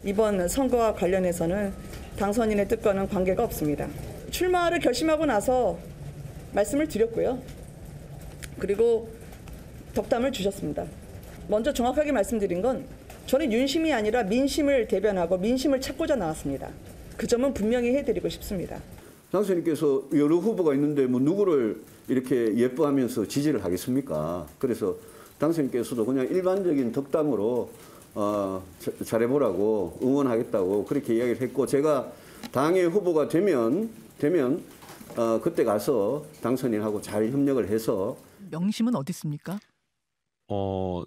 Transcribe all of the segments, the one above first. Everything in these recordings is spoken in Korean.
이번 선거와 관련해서는 당선인의 뜻과는 관계가 없습니다. 출마를 결심하고 나서 말씀을 드렸고요. 그리고 덕담을 주셨습니다. 먼저 정확하게 말씀드린 건 저는 윤심이 아니라 민심을 대변하고 민심을 찾고자 나왔습니다. 그 점은 분명히 해드리고 싶습니다. 당선인께서 여러 후보가 있는데 뭐 누구를 이렇게 예뻐하면서 지지를 하겠습니까? 그래서 당선인께서도 그냥 일반적인 덕담으로 잘해보라고 응원하겠다고 그렇게 이야기를 했고, 제가 당의 후보가 되면 그때 가서 당선인하고 잘 협력을 해서. 명심은 어디 있습니까?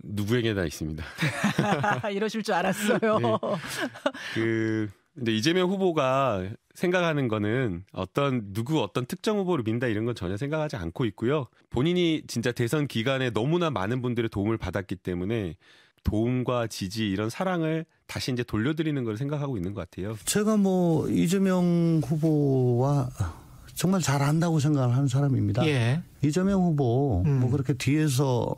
누구에게나 있습니다. 이러실 줄 알았어요. 네. 근데 이재명 후보가 생각하는 거는 어떤 특정 후보를 민다 이런 건 전혀 생각하지 않고 있고요. 본인이 진짜 대선 기간에 너무나 많은 분들의 도움을 받았기 때문에 도움과 지지 이런 사랑을 다시 이제 돌려드리는 걸 생각하고 있는 것 같아요. 제가 이재명 후보와 정말 잘한다고 생각을 하는 사람입니다. 예. 이재명 후보 그렇게 뒤에서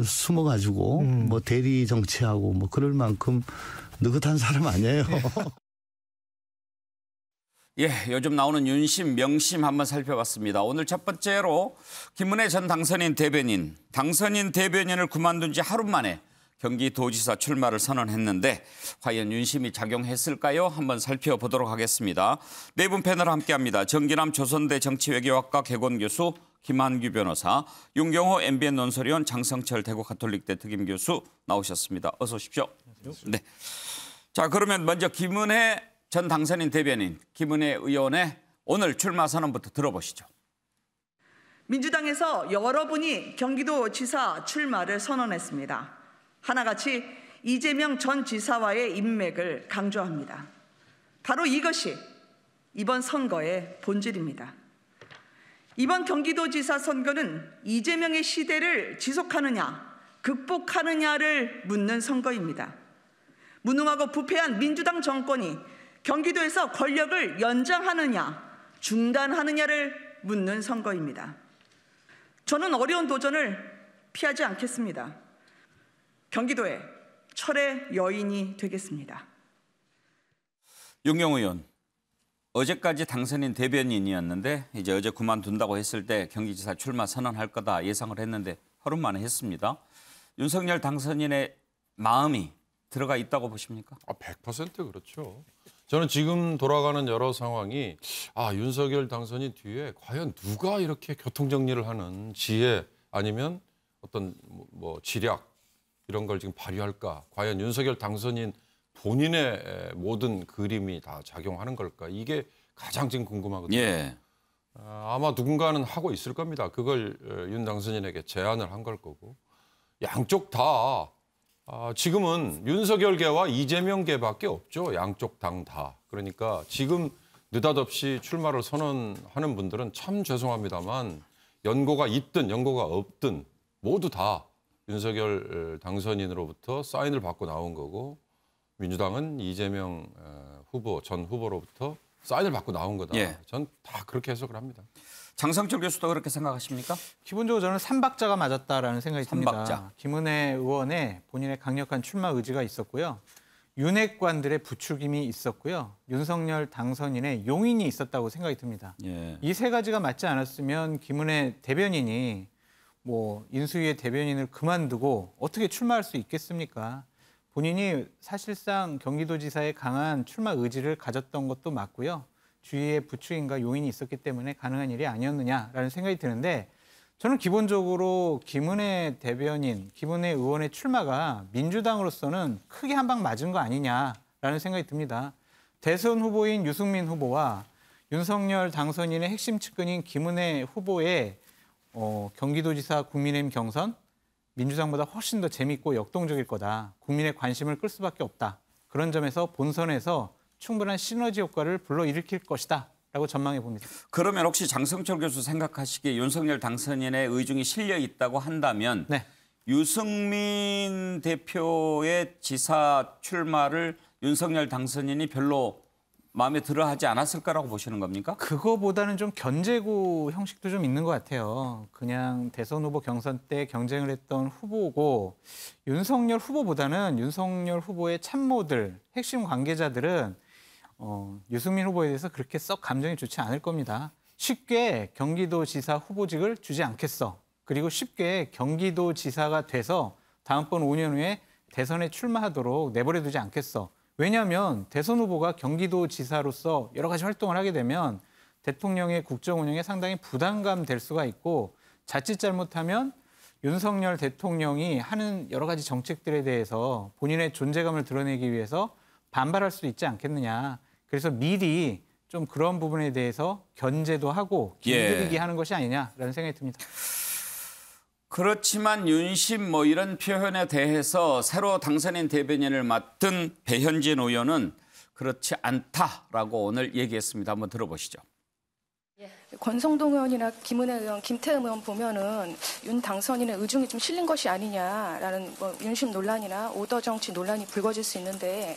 숨어가지고 대리 정치하고 그럴 만큼 느긋한 사람 아니에요. 예, 요즘 나오는 윤심, 명심 한번 살펴봤습니다. 오늘 첫 번째로 김은혜 전 당선인 대변인을 그만둔 지 하루 만에 경기도지사 출마를 선언했는데 과연 윤심이 작용했을까요? 한번 살펴보도록 하겠습니다. 네 분 패널 함께합니다. 정기남 조선대 정치외교학과 개건교수, 김한규 변호사, 윤경호 MBN 논설위원, 장성철 대구가톨릭대 특임교수 나오셨습니다. 어서 오십시오. 네. 자, 그러면 먼저 김은혜 전 당선인 대변인, 김은혜 의원의 오늘 출마 선언부터 들어보시죠. 민주당에서 여러분이 경기도지사 출마를 선언했습니다. 하나같이 이재명 전 지사와의 인맥을 강조합니다. 바로 이것이 이번 선거의 본질입니다. 이번 경기도지사 선거는 이재명의 시대를 지속하느냐, 극복하느냐를 묻는 선거입니다. 무능하고 부패한 민주당 정권이 경기도에서 권력을 연장하느냐, 중단하느냐를 묻는 선거입니다. 저는 어려운 도전을 피하지 않겠습니다. 경기도의 철의 여인이 되겠습니다. 윤경호 의원, 어제까지 당선인 대변인이었는데 이제 어제 그만둔다고 했을 때 경기지사 출마 선언할 거다 예상을 했는데 하루 만에 했습니다. 윤석열 당선인의 마음이 들어가 있다고 보십니까? 100% 그렇죠. 저는 지금 돌아가는 여러 상황이 윤석열 당선인 뒤에 과연 누가 이렇게 교통정리를 하는 지혜 아니면 어떤 지략 이런 걸 지금 발휘할까? 과연 윤석열 당선인 본인의 모든 그림이 다 작용하는 걸까? 이게 가장 지금 궁금하거든요. 예. 아마 누군가는 하고 있을 겁니다. 그걸 윤 당선인에게 제안을 한 걸 거고. 양쪽 다 지금은 윤석열계와 이재명계밖에 없죠. 양쪽 당 다. 그러니까 지금 느닷없이 출마를 선언하는 분들은 참 죄송합니다만 연고가 있든 연고가 없든 모두 다 윤석열 당선인으로부터 사인을 받고 나온 거고 민주당은 이재명 전 후보로부터 사인을 받고 나온 거다. 예. 전 다 그렇게 해석을 합니다. 장성철 교수도 그렇게 생각하십니까? 기본적으로 저는 삼박자가 맞았다라는 생각이 듭니다. 삼박자. 김은혜 의원의 본인의 강력한 출마 의지가 있었고요. 윤핵관들의 부추김이 있었고요. 윤석열 당선인의 용인이 있었다고 생각이 듭니다. 예. 이 세 가지가 맞지 않았으면 김은혜 대변인이 인수위의 대변인을 그만두고 어떻게 출마할 수 있겠습니까? 본인이 사실상 경기도지사에 강한 출마 의지를 가졌던 것도 맞고요. 주위에 부추김과 용인이 있었기 때문에 가능한 일이 아니었느냐라는 생각이 드는데 저는 기본적으로 김은혜 대변인, 김은혜 의원의 출마가 민주당으로서는 크게 한 방 맞은 거 아니냐라는 생각이 듭니다. 대선 후보인 유승민 후보와 윤석열 당선인의 핵심 측근인 김은혜 후보의 경기도지사 국민의힘 경선, 민주당보다 훨씬 더 재밌고 역동적일 거다. 국민의 관심을 끌 수밖에 없다. 그런 점에서 본선에서 충분한 시너지 효과를 불러일으킬 것이다. 라고 전망해 봅니다. 그러면 혹시 장성철 교수 생각하시기에 윤석열 당선인의 의중이 실려 있다고 한다면 네. 유승민 대표의 지사 출마를 윤석열 당선인이 별로 마음에 들어하지 않았을 거라고 보시는 겁니까? 그거보다는 좀 견제구 형식도 좀 있는 것 같아요. 그냥 대선 후보 경선 때 경쟁을 했던 후보고 윤석열 후보보다는 윤석열 후보의 참모들, 핵심 관계자들은 유승민 후보에 대해서 그렇게 썩 감정이 좋지 않을 겁니다. 쉽게 경기도지사 후보직을 주지 않겠어. 그리고 쉽게 경기도지사가 돼서 다음번 5년 후에 대선에 출마하도록 내버려두지 않겠어. 왜냐하면 대선 후보가 경기도지사로서 여러 가지 활동을 하게 되면 대통령의 국정 운영에 상당히 부담감 될 수가 있고 자칫 잘못하면 윤석열 대통령이 하는 여러 가지 정책들에 대해서 본인의 존재감을 드러내기 위해서 반발할 수도 있지 않겠느냐. 그래서 미리 좀 그런 부분에 대해서 견제도 하고 길들이기 하는 것이 아니냐라는 생각이 듭니다. 그렇지만 윤심 뭐 이런 표현에 대해서 새로 당선인 대변인을 맡은 배현진 의원은 그렇지 않다라고 오늘 얘기했습니다. 한번 들어보시죠. 권성동 의원이나 김은혜 의원, 김태흠 의원 보면은 윤 당선인의 의중이 좀 실린 것이 아니냐라는 윤심 논란이나 오더 정치 논란이 불거질 수 있는데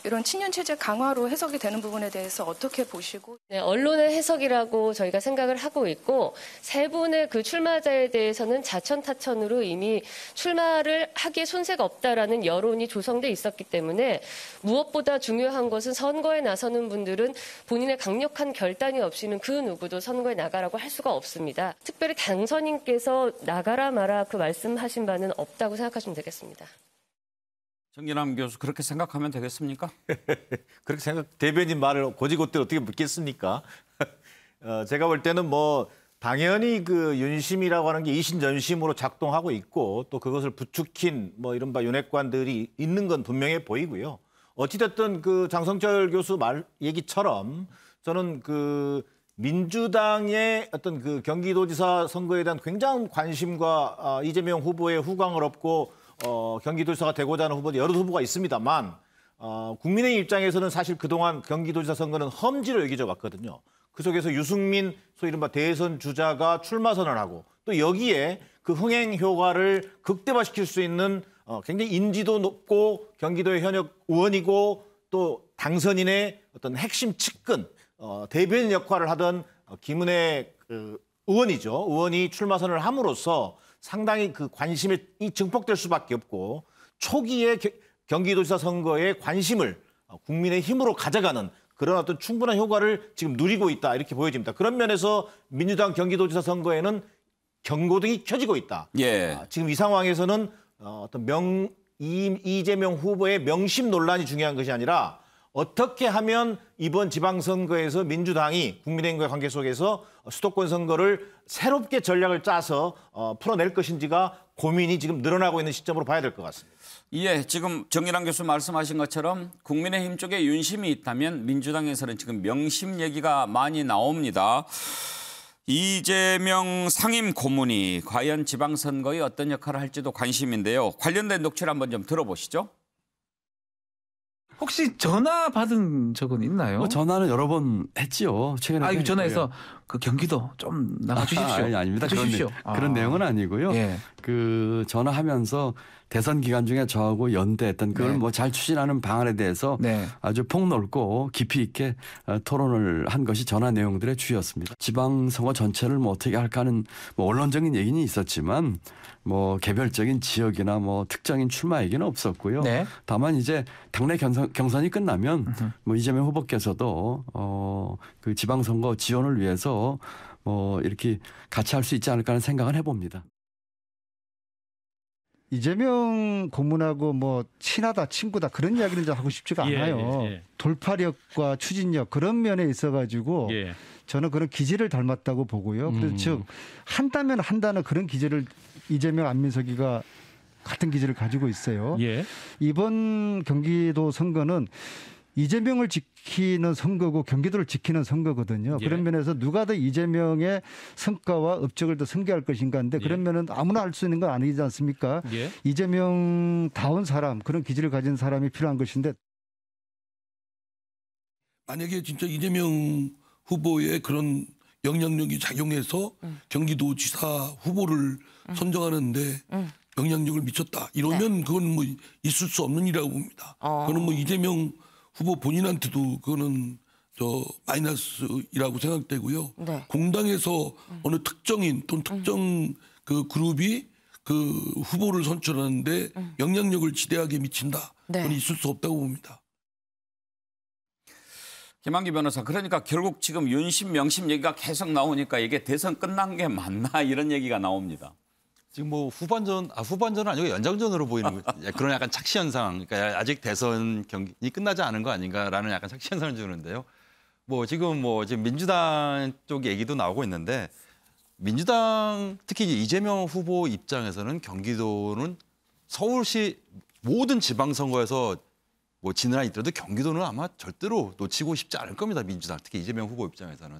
이런 친윤 체제 강화로 해석이 되는 부분에 대해서 어떻게 보시고? 네, 언론의 해석이라고 저희가 생각을 하고 있고 세 분의 그 출마자에 대해서는 자천타천으로 이미 출마를 하기에 손색가 없다라는 여론이 조성돼 있었기 때문에 무엇보다 중요한 것은 선거에 나서는 분들은 본인의 강력한 결단이 없이는 그 누구도 선거에 나가라고 할 수가 없습니다. 특별히 당선인께서 나가라 마라 그 말씀하신 바는 없다고 생각하시면 되겠습니다. 정진남 교수 그렇게 생각하면 되겠습니까? 그렇게 대변인 말을 고지고대로 어떻게 묻겠습니까? 제가 볼 때는 뭐 당연히 그 윤심이라고 하는 게 이신전심으로 작동하고 있고 또 그것을 부추긴 뭐 이른바 윤핵관들이 있는 건 분명해 보이고요. 어찌됐든 그 장성철 교수 말 얘기처럼 저는 그 민주당의 어떤 그 경기도지사 선거에 대한 굉장한 관심과 이재명 후보의 후광을 얻고 경기도지사가 되고자 하는 후보들 여러 후보가 있습니다만 국민의 입장에서는 사실 그동안 경기도지사 선거는 험지로 여겨져 왔거든요. 그 속에서 유승민 소위 이른바 대선 주자가 출마 선언하고 또 여기에 그 흥행 효과를 극대화시킬 수 있는 굉장히 인지도 높고 경기도의 현역 의원이고 또 당선인의 어떤 핵심 측근 대변인 역할을 하던 김은혜 의원이죠. 의원이 출마 선언을 함으로써 상당히 그 관심이 증폭될 수밖에 없고 초기에 경기도지사 선거에 관심을 국민의 힘으로 가져가는 그런 어떤 충분한 효과를 지금 누리고 있다 이렇게 보여집니다. 그런 면에서 민주당 경기도지사 선거에는 경고등이 켜지고 있다. 예. 지금 이 상황에서는 어떤 이재명 후보의 명심 논란이 중요한 것이 아니라 어떻게 하면 이번 지방선거에서 민주당이 국민의힘과의 관계 속에서 수도권 선거를 새롭게 전략을 짜서 풀어낼 것인지가 고민이 지금 늘어나고 있는 시점으로 봐야 될 것 같습니다. 예, 지금 정진남 교수 말씀하신 것처럼 국민의힘 쪽에 윤심이 있다면 민주당에서는 지금 명심 얘기가 많이 나옵니다. 이재명 상임 고문이 과연 지방선거에 어떤 역할을 할지도 관심인데요. 관련된 녹취를 한번 좀 들어보시죠. 혹시 전화 받은 적은 있나요? 전화는 여러 번 했지요. 최근에. 전화해서 그 경기도 좀 나가 주십시오. 아닙니다. 주십시오. 그런 내용은 아니고요. 예. 그 전화하면서 대선 기간 중에 저하고 연대했던 그걸 네. 뭐 잘 추진하는 방안에 대해서 네. 아주 폭넓고 깊이 있게 토론을 한 것이 전화 내용들의 주였습니다. 지방선거 전체를 뭐 어떻게 할까 하는 뭐 언론적인 얘기는 있었지만 뭐 개별적인 지역이나 뭐 특정인 출마 얘기는 없었고요. 네. 다만 이제 당내 경선이 끝나면 뭐 이재명 후보께서도 그 지방선거 지원을 위해서 뭐 이렇게 같이 할 수 있지 않을까 하는 생각을 해봅니다. 이재명 고문하고 뭐 친하다 친구다 그런 이야기는 이제 하고 싶지가 않아요. 돌파력과 추진력 그런 면에 있어가지고 저는 그런 기질을 닮았다고 보고요. 그래서 즉 한다면 한다는 그런 기질을 이재명 안민석이가 같은 기질을 가지고 있어요. 이번 경기도 선거는 이재명을 지키는 선거고 경기도를 지키는 선거거든요. 그런 면에서 누가 더 이재명의 성과와 업적을 더 승계할 것인가 하는데 그런 면은 아무나 할 수 있는 건 아니지 않습니까? 이재명다운 사람, 그런 기질을 가진 사람이 필요한 것인데 만약에 진짜 이재명 후보의 그런 영향력이 작용해서 경기도지사 후보를 선정하는데 영향력을 미쳤다. 이러면 그건 뭐 있을 수 없는 일이라고 봅니다. 그거는 뭐 이재명 후보 본인한테도 그거는 마이너스이라고 생각되고요. 네. 공당에서 어느 특정인 또는 특정 그 그룹이 그 후보를 선출하는데 영향력을 지대하게 미친다. 네. 저는 있을 수 없다고 봅니다. 김한기 변호사, 그러니까 결국 지금 윤심, 명심 얘기가 계속 나오니까 이게 대선 끝난 게 맞나 이런 얘기가 나옵니다. 지금 뭐 후반전은 아니고 연장전으로 보이는 그런 약간 착시 현상. 그러니까 아직 대선 경기 끝나지 않은 거 아닌가라는 약간 착시 현상을 주는데요. 뭐 지금 민주당 쪽 얘기도 나오고 있는데 민주당 특히 이제 이재명 후보 입장에서는 경기도는 서울시 모든 지방선거에서 뭐 지는 한 있더라도 경기도는 아마 절대로 놓치고 싶지 않을 겁니다. 민주당 특히 이재명 후보 입장에서는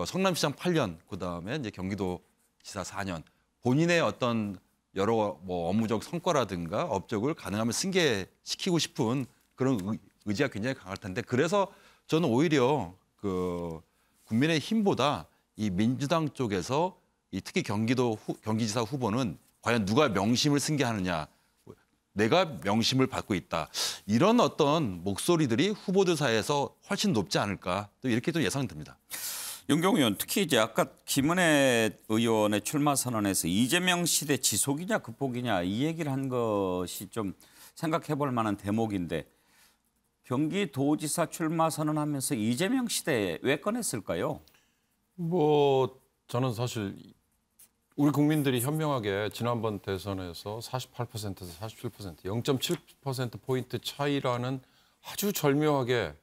성남시장 8년, 그다음에 이제 경기도지사 4년. 본인의 어떤 여러 뭐 업무적 성과라든가 업적을 가능하면 승계시키고 싶은 그런 의지가 굉장히 강할 텐데, 그래서 저는 오히려 그 국민의힘보다 이 민주당 쪽에서 이 특히 경기지사 후보는 과연 누가 명심을 승계하느냐, 내가 명심을 받고 있다, 이런 어떤 목소리들이 후보들 사이에서 훨씬 높지 않을까, 또 이렇게 또 예상됩니다. 윤경우 의원, 특히 이제 아까 김은혜 의원의 출마 선언에서 이재명 시대 지속이냐 극복이냐 이 얘기를 한 것이 좀 생각해볼 만한 대목인데, 경기도지사 출마 선언하면서 이재명 시대 왜 꺼냈을까요? 뭐 저는 사실 우리 국민들이 현명하게 지난번 대선에서 48%에서 47%, 0.7% 포인트 차이라는 아주 절묘하게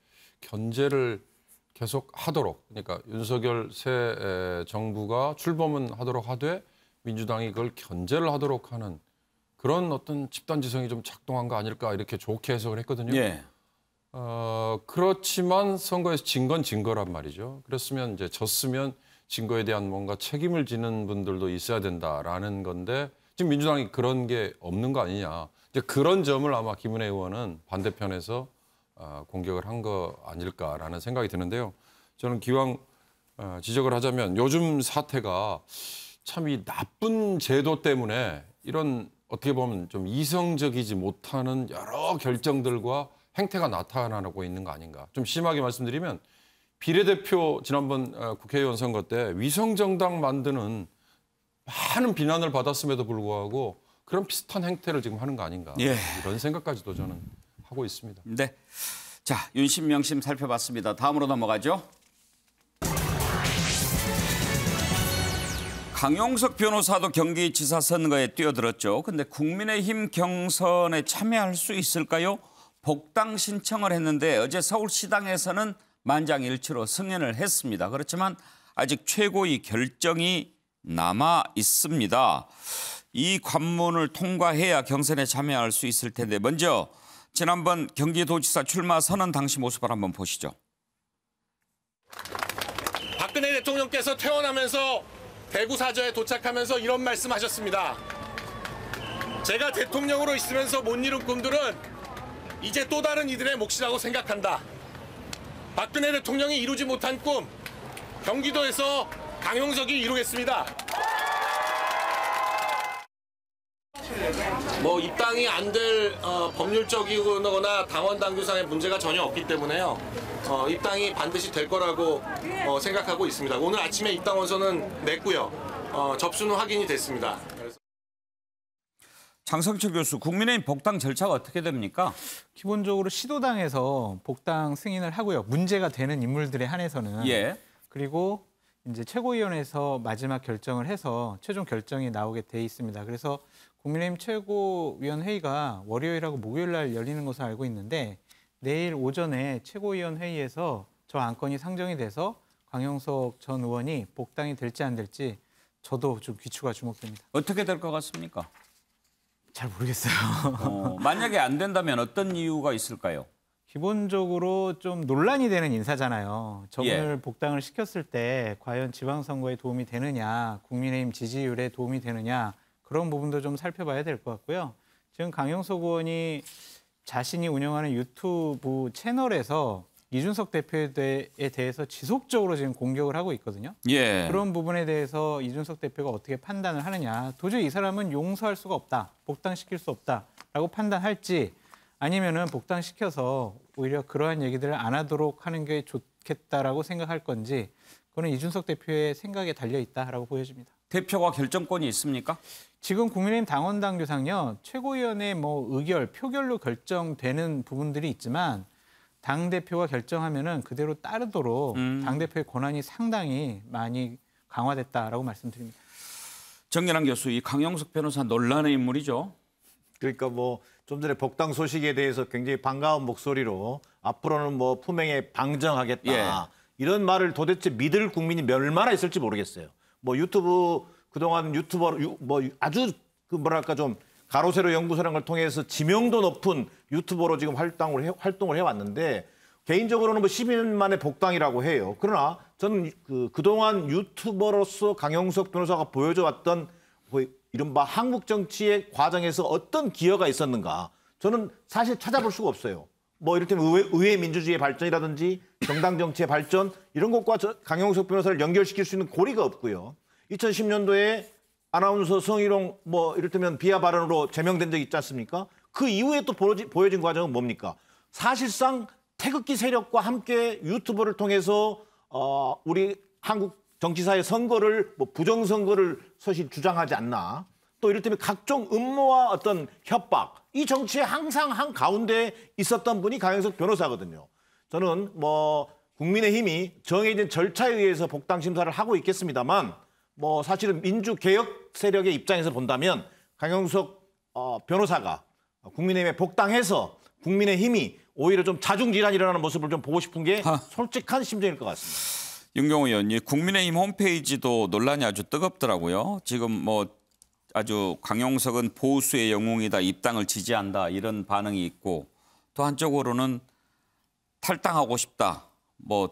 견제를 계속 하도록, 그러니까 윤석열 새 정부가 출범은 하도록 하되 민주당이 그걸 견제를 하도록 하는 그런 어떤 집단지성이 좀 작동한 거 아닐까, 이렇게 좋게 해석을 했거든요. 예. 그렇지만 선거에서 진 건 진 거란 말이죠. 그랬으면 이제 졌으면 진 거에 대한 뭔가 책임을 지는 분들도 있어야 된다라는 건데, 지금 민주당이 그런 게 없는 거 아니냐. 이제 그런 점을 아마 김은혜 의원은 반대편에서 공격을 한 거 아닐까라는 생각이 드는데요. 저는 기왕 지적을 하자면 요즘 사태가 참 이 나쁜 제도 때문에 이런 어떻게 보면 좀 이성적이지 못하는 여러 결정들과 행태가 나타나고 있는 거 아닌가. 좀 심하게 말씀드리면 비례대표 지난번 국회의원 선거 때 위성정당 만드는 많은 비난을 받았음에도 불구하고 그런 비슷한 행태를 지금 하는 거 아닌가. 예. 이런 생각까지도 저는 하고 있습니다. 네. 자, 윤심, 명심 살펴봤습니다. 다음으로 넘어가죠. 강용석 변호사도 경기지사 선거에 뛰어들었죠. 근데 국민의힘 경선에 참여할 수 있을까요? 복당 신청을 했는데 어제 서울시당에서는 만장일치로 승인을 했습니다. 그렇지만 아직 최고위 결정이 남아 있습니다. 이 관문을 통과해야 경선에 참여할 수 있을 텐데, 먼저 지난번 경기도지사 출마 선언 당시 모습을 한번 보시죠. 박근혜 대통령께서 퇴원하면서 대구 사저에 도착하면서 이런 말씀하셨습니다. 제가 대통령으로 있으면서 못 이룬 꿈들은 이제 또 다른 이들의 몫이라고 생각한다. 박근혜 대통령이 이루지 못한 꿈, 경기도에서 강용석이 이루겠습니다. 뭐 입당이 안 될 법률적이거나 당원 당규상의 문제가 전혀 없기 때문에요. 입당이 반드시 될 거라고 생각하고 있습니다. 오늘 아침에 입당 원서는 냈고요. 접수는 확인이 됐습니다. 장성철 교수, 국민의힘 복당 절차가 어떻게 됩니까? 기본적으로 시도당에서 복당 승인을 하고요. 문제가 되는 인물들에 한해서는. 예. 그리고 이제 최고위원회에서 마지막 결정을 해서 최종 결정이 나오게 돼 있습니다. 그래서 국민의힘 최고위원회의가 월요일하고 목요일 날 열리는 것으로 알고 있는데, 내일 오전에 최고위원 회의에서 저 안건이 상정이 돼서 강용석 전 의원이 복당이 될지 안 될지 저도 좀 귀추가 주목됩니다. 어떻게 될 것 같습니까? 잘 모르겠어요. 만약에 안 된다면 어떤 이유가 있을까요? 기본적으로 좀 논란이 되는 인사잖아요. 저분을 복당을 시켰을 때 과연 지방선거에 도움이 되느냐, 국민의힘 지지율에 도움이 되느냐, 그런 부분도 좀 살펴봐야 될 것 같고요. 지금 강용석 의원이 자신이 운영하는 유튜브 채널에서 이준석 대표에 대해서 지속적으로 지금 공격을 하고 있거든요. 예. 그런 부분에 대해서 이준석 대표가 어떻게 판단을 하느냐. 도저히 이 사람은 용서할 수가 없다. 복당시킬 수 없다라고 판단할지, 아니면은 복당시켜서 오히려 그러한 얘기들을 안 하도록 하는 게 좋겠다라고 생각할 건지 그거는 이준석 대표의 생각에 달려 있다라고 보여집니다. 대표가 결정권이 있습니까? 지금 국민의힘 당원 당규상요 최고위원회 의결, 표결로 결정되는 부분들이 있지만 당 대표가 결정하면은 그대로 따르도록 당 대표의 권한이 상당히 많이 강화됐다라고 말씀드립니다. 정연한 교수, 이 강용석 변호사 논란의 인물이죠. 그러니까 좀 전에 복당 소식에 대해서 굉장히 반가운 목소리로 앞으로는 품행에 방정하겠다. 예. 이런 말을 도대체 믿을 국민이 얼마나 있을지 모르겠어요. 유튜브 그동안 유튜버 아주 좀 가로 세로 연구소라는 걸 통해서 지명도 높은 유튜버로 지금 활동을 해왔는데 개인적으로는 12년 만에 복당이라고 해요. 그러나 저는 그동안 유튜버로서 강용석 변호사가 보여줘 왔던 이른바 한국 정치의 과정에서 어떤 기여가 있었는가 저는 사실 찾아볼 수가 없어요. 이를테면 의회 민주주의의 발전이라든지 정당 정치의 발전 이런 것과 강용석 변호사를 연결시킬 수 있는 고리가 없고요. 2010년도에 아나운서 성희롱 이를테면 비하 발언으로 제명된 적이 있지 않습니까? 그 이후에 또 보여진 과정은 뭡니까? 사실상 태극기 세력과 함께 유튜브를 통해서 우리 한국 정치사의 선거를 부정선거를 사실 주장하지 않나. 또 이를테면 각종 음모와 어떤 협박. 이 정치에 항상 한가운데 있었던 분이 강용석 변호사거든요. 저는 국민의힘이 정해진 절차에 의해서 복당 심사를 하고 있겠습니다만 사실은 민주개혁 세력의 입장에서 본다면 강용석 변호사가 국민의힘에 복당해서 국민의힘이 오히려 좀 자중질환이 일어나는 모습을 좀 보고 싶은 게 솔직한 심정일 것 같습니다. 윤경호 의원님, 국민의힘 홈페이지도 논란이 아주 뜨겁더라고요. 지금 아주 강용석은 보수의 영웅이다, 입당을 지지한다 이런 반응이 있고 또 한쪽으로는 탈당하고 싶다,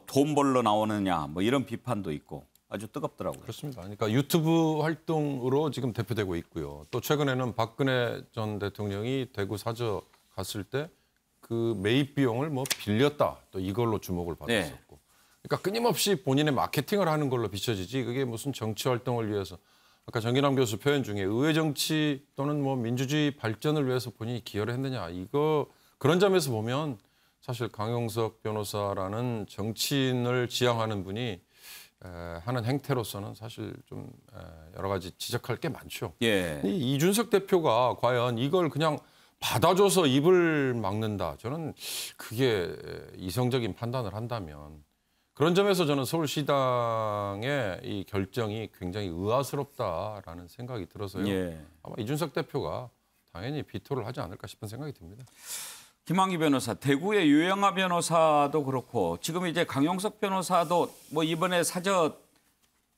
돈 벌러 나오느냐 이런 비판도 있고 아주 뜨겁더라고요. 그렇습니다. 그러니까 유튜브 활동으로 지금 대표되고 있고요. 또 최근에는 박근혜 전 대통령이 대구 사저 갔을 때 그 매입 비용을 빌렸다, 또 이걸로 주목을 받았었고. 그러니까 끊임없이 본인의 마케팅을 하는 걸로 비춰지지 그게 무슨 정치 활동을 위해서 아까 정기남 교수 표현 중에 의회 정치 또는 민주주의 발전을 위해서 본인이 기여를 했느냐 그런 점에서 보면 사실 강용석 변호사라는 정치인을 지향하는 분이 하는 행태로서는 사실 좀 여러 가지 지적할 게 많죠. 예. 이준석 대표가 과연 이걸 그냥 받아줘서 입을 막는다. 저는 그게 이성적인 판단을 한다면 그런 점에서 저는 서울시당의 이 결정이 굉장히 의아스럽다라는 생각이 들어서요. 예. 아마 이준석 대표가 당연히 비토를 하지 않을까 싶은 생각이 듭니다. 김한기 변호사, 대구의 유영아 변호사도 그렇고 지금 이제 강용석 변호사도 이번에 사저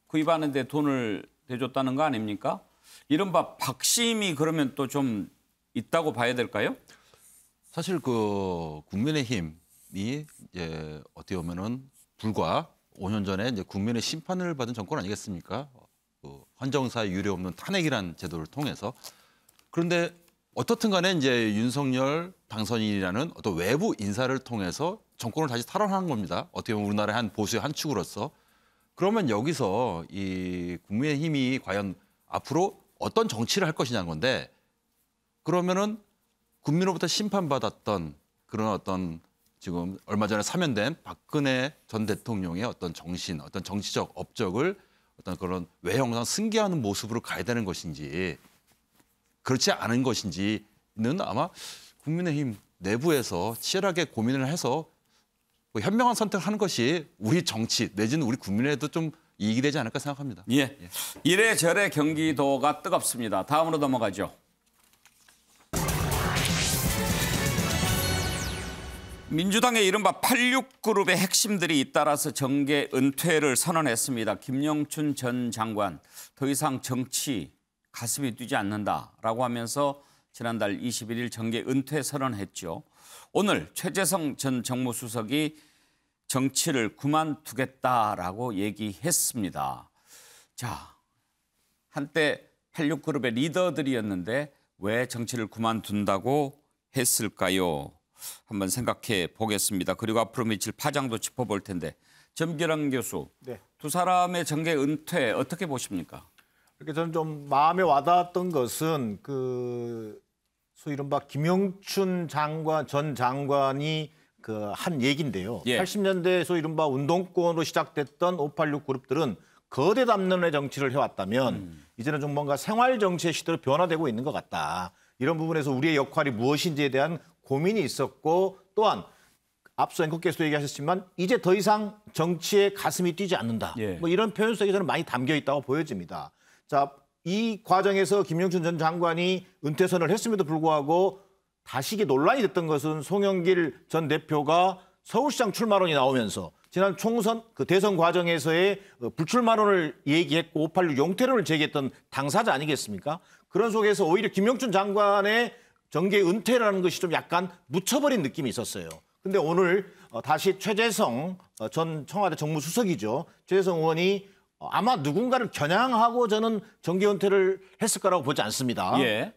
구입하는데 돈을 대줬다는 거 아닙니까? 이른바 박심이 그러면 또 좀 있다고 봐야 될까요? 사실 국민의힘이 이제 어떻게 보면은 불과 5년 전에 이제 국민의 심판을 받은 정권 아니겠습니까? 헌정사에 유례 없는 탄핵이라는 제도를 통해서. 그런데 어떻든 간에 이제 윤석열 당선인이라는 어떤 외부 인사를 통해서 정권을 다시 탈환하는 겁니다. 어떻게 보면 우리나라의 한 보수의 한 축으로서. 그러면 여기서 이 국민의힘이 과연 앞으로 어떤 정치를 할 것이냐는 건데 그러면은 국민으로부터 심판받았던 그런 어떤 지금 얼마 전에 사면된 박근혜 전 대통령의 어떤 정신, 어떤 정치적 업적을 어떤 그런 외형상 승계하는 모습으로 가야 되는 것인지 그렇지 않은 것인지는 아마 국민의힘 내부에서 치열하게 고민을 해서 현명한 선택을 하는 것이 우리 정치 내지는 우리 국민에도 좀 이익이 되지 않을까 생각합니다. 예. 이래저래 경기도가 뜨겁습니다. 다음으로 넘어가죠. 민주당의 이른바 86그룹의 핵심들이 잇따라서 정계 은퇴를 선언했습니다. 김영춘 전 장관 더 이상 정치 가슴이 뛰지 않는다라고 하면서 지난달 21일 정계 은퇴 선언했죠. 오늘 최재성 전 정무수석이 정치를 그만두겠다라고 얘기했습니다. 자, 한때 86그룹의 리더들이었는데 왜 정치를 그만둔다고 했을까요? 한번 생각해 보겠습니다. 그리고 앞으로 미칠 파장도 짚어볼 텐데 점기랑 교수, 네. 두 사람의 정계 은퇴 어떻게 보십니까? 이렇게 저는 좀 마음에 와닿았던 것은 소위 이른바 김영춘 전 장관이 그 한 얘기인데요. 예. 80년대 소위 이른바 운동권으로 시작됐던 586 그룹들은 거대 담론의 정치를 해왔다면 이제는 좀 뭔가 생활 정치의 시대로 변화되고 있는 것 같다. 이런 부분에서 우리의 역할이 무엇인지에 대한 고민이 있었고 또한 앞서 앵커께서도 얘기하셨지만 이제 더 이상 정치에 가슴이 뛰지 않는다. 예. 뭐 이런 표현 속에 저는 많이 담겨 있다고 보여집니다. 자, 이 과정에서 김영춘 전 장관이 은퇴선을 했음에도 불구하고 다시 이게 논란이 됐던 것은 송영길 전 대표가 서울시장 출마론이 나오면서 지난 총선 그 대선 과정에서의 불출마론을 얘기했고 586 용태론을 제기했던 당사자 아니겠습니까? 그런 속에서 오히려 김영춘 장관의 정계 은퇴라는 것이 좀 약간 묻혀버린 느낌이 있었어요. 근데 오늘 다시 최재성 전 청와대 정무수석이죠. 최재성 의원이 아마 누군가를 겨냥하고 저는 정계 은퇴를 했을 거라고 보지 않습니다. 예.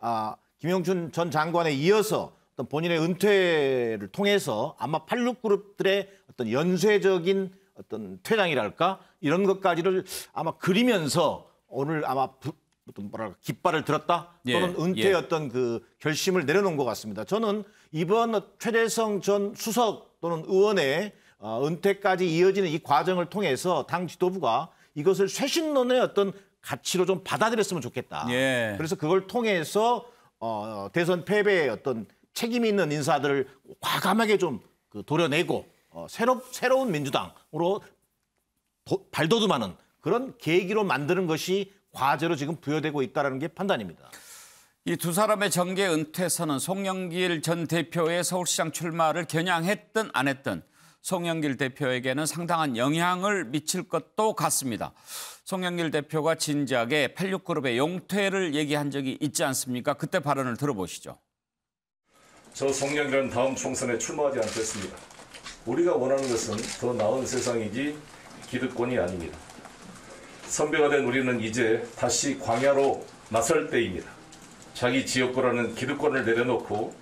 김영춘 전 장관에 이어서 어떤 본인의 은퇴를 통해서 아마 86그룹들의 어떤 연쇄적인 어떤 퇴장이랄까 이런 것까지를 아마 그리면서 오늘 아마 어떤 뭐랄까 깃발을 들었다 또는 은퇴의 어떤 그 결심을 내려놓은 것 같습니다. 저는 이번 최재성 전 수석 또는 의원의 은퇴까지 이어지는 이 과정을 통해서 당 지도부가 이것을 쇄신론의 어떤 가치로 좀 받아들였으면 좋겠다. 그래서 그걸 통해서 대선 패배의 어떤 책임 있는 인사들을 과감하게 좀 도려내고 새로운 민주당으로 발돋움하는 그런 계기로 만드는 것이 과제로 지금 부여되고 있다는 게 판단입니다. 이 두 사람의 정계 은퇴선은 송영길 전 대표의 서울시장 출마를 겨냥했든 안 했든 송영길 대표에게는 상당한 영향을 미칠 것도 같습니다. 송영길 대표가 진작에 86그룹의 용퇴를 얘기한 적이 있지 않습니까? 그때 발언을 들어보시죠. 저 송영길은 다음 총선에 출마하지 않겠습니다. 우리가 원하는 것은 더 나은 세상이지 기득권이 아닙니다. 선배가 된 우리는 이제 다시 광야로 나설 때입니다. 자기 지역구라는 기득권을 내려놓고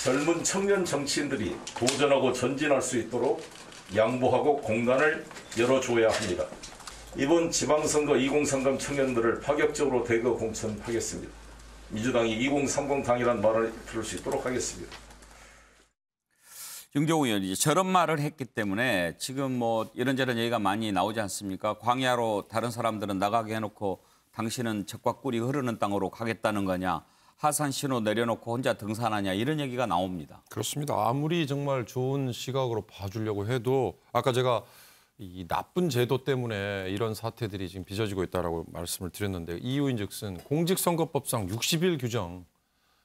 젊은 청년 정치인들이 도전하고 전진할 수 있도록 양보하고 공간을 열어줘야 합니다. 이번 지방선거 2030 청년들을 파격적으로 대거 공천하겠습니다. 민주당이 2030 당이라는 말을 들을 수 있도록 하겠습니다. 윤경호 의원이 저런 말을 했기 때문에 지금 뭐 이런저런 얘기가 많이 나오지 않습니까? 광야로 다른 사람들은 나가게 해놓고 당신은 적과 꿀이 흐르는 땅으로 가겠다는 거냐? 하산 신호 내려놓고 혼자 등산하냐? 이런 얘기가 나옵니다. 그렇습니다. 아무리 정말 좋은 시각으로 봐주려고 해도 아까 제가 이 나쁜 제도 때문에 이런 사태들이 지금 빚어지고 있다라고 말씀을 드렸는데 이유인즉슨 공직선거법상 60일 규정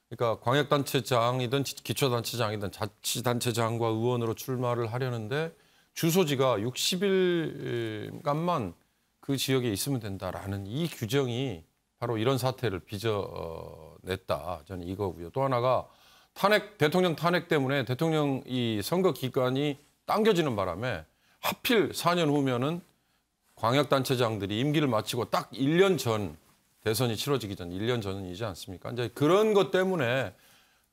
그러니까 광역단체장이든 기초단체장이든 자치단체장과 의원으로 출마를 하려는데 주소지가 60일간만 그 지역에 있으면 된다라는 이 규정이 바로 이런 사태를 빚어냈다. 저는 이거고요. 또 하나가 대통령 탄핵 때문에 대통령 이 선거 기간이 당겨지는 바람에 하필 4년 후면은 광역단체장들이 임기를 마치고 딱 1년 전 대선이 치러지기 전 1년 전이지 않습니까? 이제 그런 것 때문에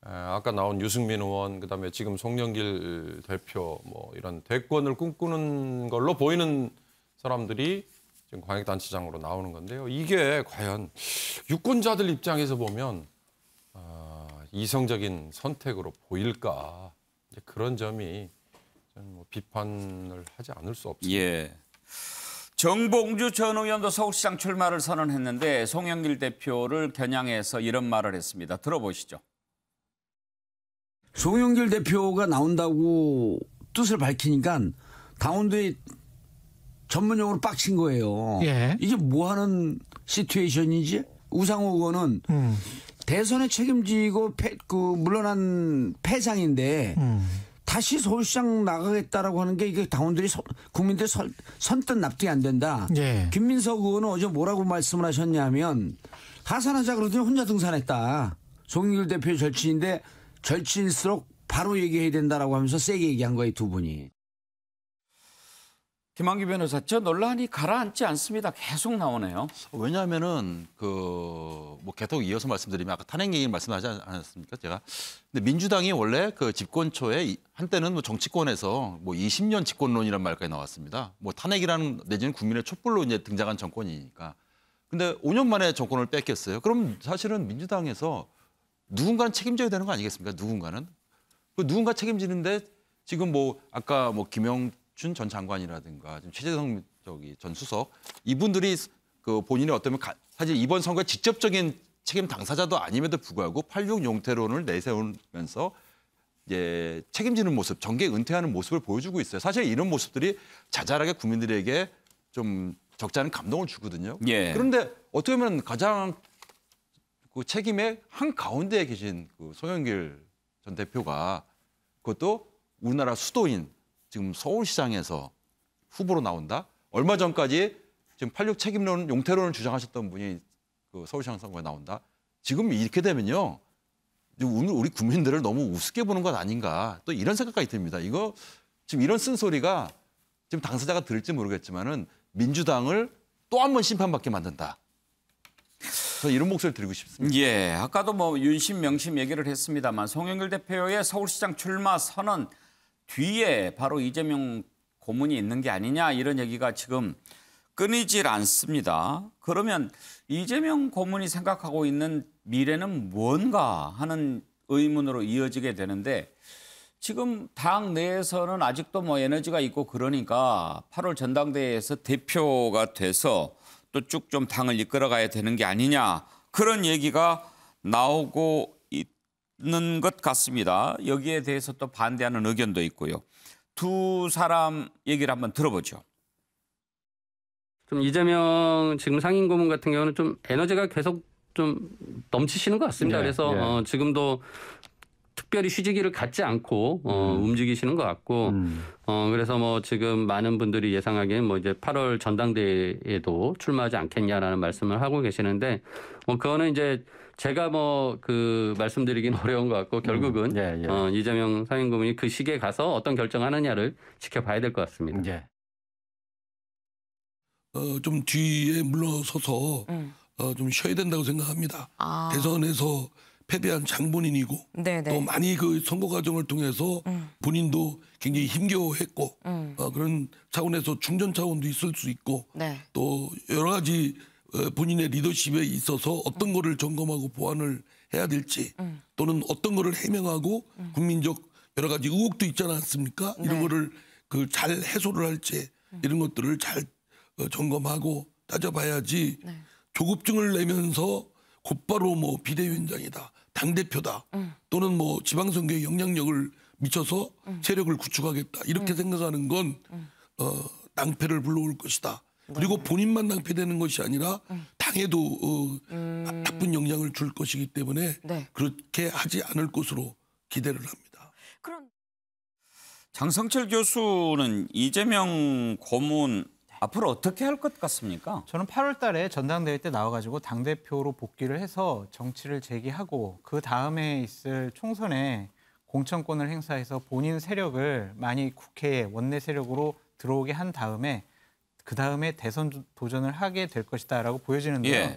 아까 나온 유승민 의원 그다음에 지금 송영길 대표 뭐 이런 대권을 꿈꾸는 걸로 보이는 사람들이 지금 광역단체장으로 나오는 건데요. 이게 과연 유권자들 입장에서 보면 이성적인 선택으로 보일까? 이제 그런 점이 저는 뭐 비판을 하지 않을 수 없습니다. 예. 정봉주 전 의원도 서울시장 출마를 선언했는데 송영길 대표를 겨냥해서 이런 말을 했습니다. 들어보시죠. 송영길 대표가 나온다고 뜻을 밝히니까 당원들이 전문용어로 빡친 거예요. 예. 이게 뭐 하는 시츄에이션이지? 우상호 의원은 대선에 책임지고 물러난 패장인데 다시 서울시장 나가겠다라고 하는 게 이게 당원들이 국민들이 선뜻 납득이 안 된다. 예. 김민석 의원은 어제 뭐라고 말씀을 하셨냐면 하산하자 그러더니 혼자 등산했다. 송영길 대표의 절친인데 절친일수록 바로 얘기해야 된다라고 하면서 세게 얘기한 거예요, 두 분이. 김한규 변호사, 저 논란이 가라앉지 않습니다. 계속 나오네요. 왜냐하면은 뭐 계속 이어서 말씀드리면 아까 탄핵 얘기 말씀하지 않았습니까? 제가. 근데 민주당이 원래 그 집권 초에 한때는 뭐 정치권에서 뭐 20년 집권론이라는 말까지 나왔습니다. 뭐 탄핵이라는 내지는 국민의 촛불로 이제 등장한 정권이니까. 근데 5년 만에 정권을 뺏겼어요. 그럼 사실은 민주당에서 누군가는 책임져야 되는 거 아니겠습니까? 누군가는. 그 누군가 책임지는데 지금 뭐 아까 뭐 김영춘 전 장관이라든가 지금 최재성 전 수석 이분들이 그 본인이 어쩌면 사실 이번 선거에 직접적인 책임 당사자도 아님에도 불구하고 86 용태론을 내세우면서 이제 책임지는 모습, 정계 은퇴하는 모습을 보여주고 있어요. 사실 이런 모습들이 자잘하게 국민들에게 좀 적지 않은 감동을 주거든요. 예. 그런데 어떻게 보면 가장 그 책임의 한 가운데에 계신 그 송영길 전 대표가 그것도 우리나라 수도인 지금 서울시장에서 후보로 나온다. 얼마 전까지 지금 86 책임론, 용태론을 주장하셨던 분이 그 서울시장 선거에 나온다. 지금 이렇게 되면요, 우리 국민들을 너무 우습게 보는 것 아닌가. 또 이런 생각까지 듭니다. 이거 지금 이런 쓴소리가 지금 당사자가 들을지 모르겠지만은 민주당을 또 한 번 심판받게 만든다. 저 이런 목소리를 드리고 싶습니다. 예, 아까도 뭐 윤심 명심 얘기를 했습니다만 송영길 대표의 서울시장 출마 선언 뒤에 바로 이재명 고문이 있는 게 아니냐 이런 얘기가 지금 끊이질 않습니다. 그러면 이재명 고문이 생각하고 있는 미래는 뭔가 하는 의문으로 이어지게 되는데 지금 당 내에서는 아직도 뭐 에너지가 있고 그러니까 8월 전당대회에서 대표가 돼서 또 쭉 좀 당을 이끌어가야 되는 게 아니냐 그런 얘기가 나오고 있는 것 같습니다. 여기에 대해서 또 반대하는 의견도 있고요. 두 사람 얘기를 한번 들어보죠. 좀 이재명 지금 상임고문 같은 경우는 좀 에너지가 계속 좀 넘치시는 것 같습니다. 그래서 지금도 특별히 휴지기를 갖지 않고 움직이시는 것 같고 그래서 뭐 지금 많은 분들이 예상하기에는 뭐 이제 8월 전당대회에도 출마하지 않겠냐라는 말씀을 하고 계시는데 뭐 그거는 이제 제가 뭐 그 말씀드리긴 어려운 것 같고 결국은 이재명 상임고문이 그 시기에 가서 어떤 결정하느냐를 지켜봐야 될 것 같습니다. 좀 뒤에 물러서서 좀 쉬어야 된다고 생각합니다. 대선에서 패배한 장본인이고 또 많이 그 선거 과정을 통해서 본인도 굉장히 힘겨워했고 그런 차원에서 충전 차원도 있을 수 있고 또 여러 가지 본인의 리더십에 있어서 어떤 거를 점검하고 보완을 해야 될지 또는 어떤 거를 해명하고 국민적 여러 가지 의혹도 있지 않습니까? 이런 거를 그 잘 해소를 할지 이런 것들을 잘 점검하고 따져봐야지 조급증을 내면서 곧바로 뭐 비대위원장이다, 당대표다 또는 뭐 지방선거에 영향력을 미쳐서 세력을 구축하겠다 이렇게 생각하는 건 낭패를 불러올 것이다. 그리고 본인만 낭패되는 것이 아니라 당에도 나쁜 영향을 줄 것이기 때문에 그렇게 하지 않을 것으로 기대를 합니다. 장성철 교수는 이재명 고문 앞으로 어떻게 할 것 같습니까? 저는 8월 달에 전당대회 때 나와가지고 당대표로 복귀를 해서 정치를 재개하고 그 다음에 있을 총선에 공천권을 행사해서 본인 세력을 많이 국회에 원내 세력으로 들어오게 한 다음에 그 다음에 대선 도전을 하게 될 것이다라고 보여지는데요.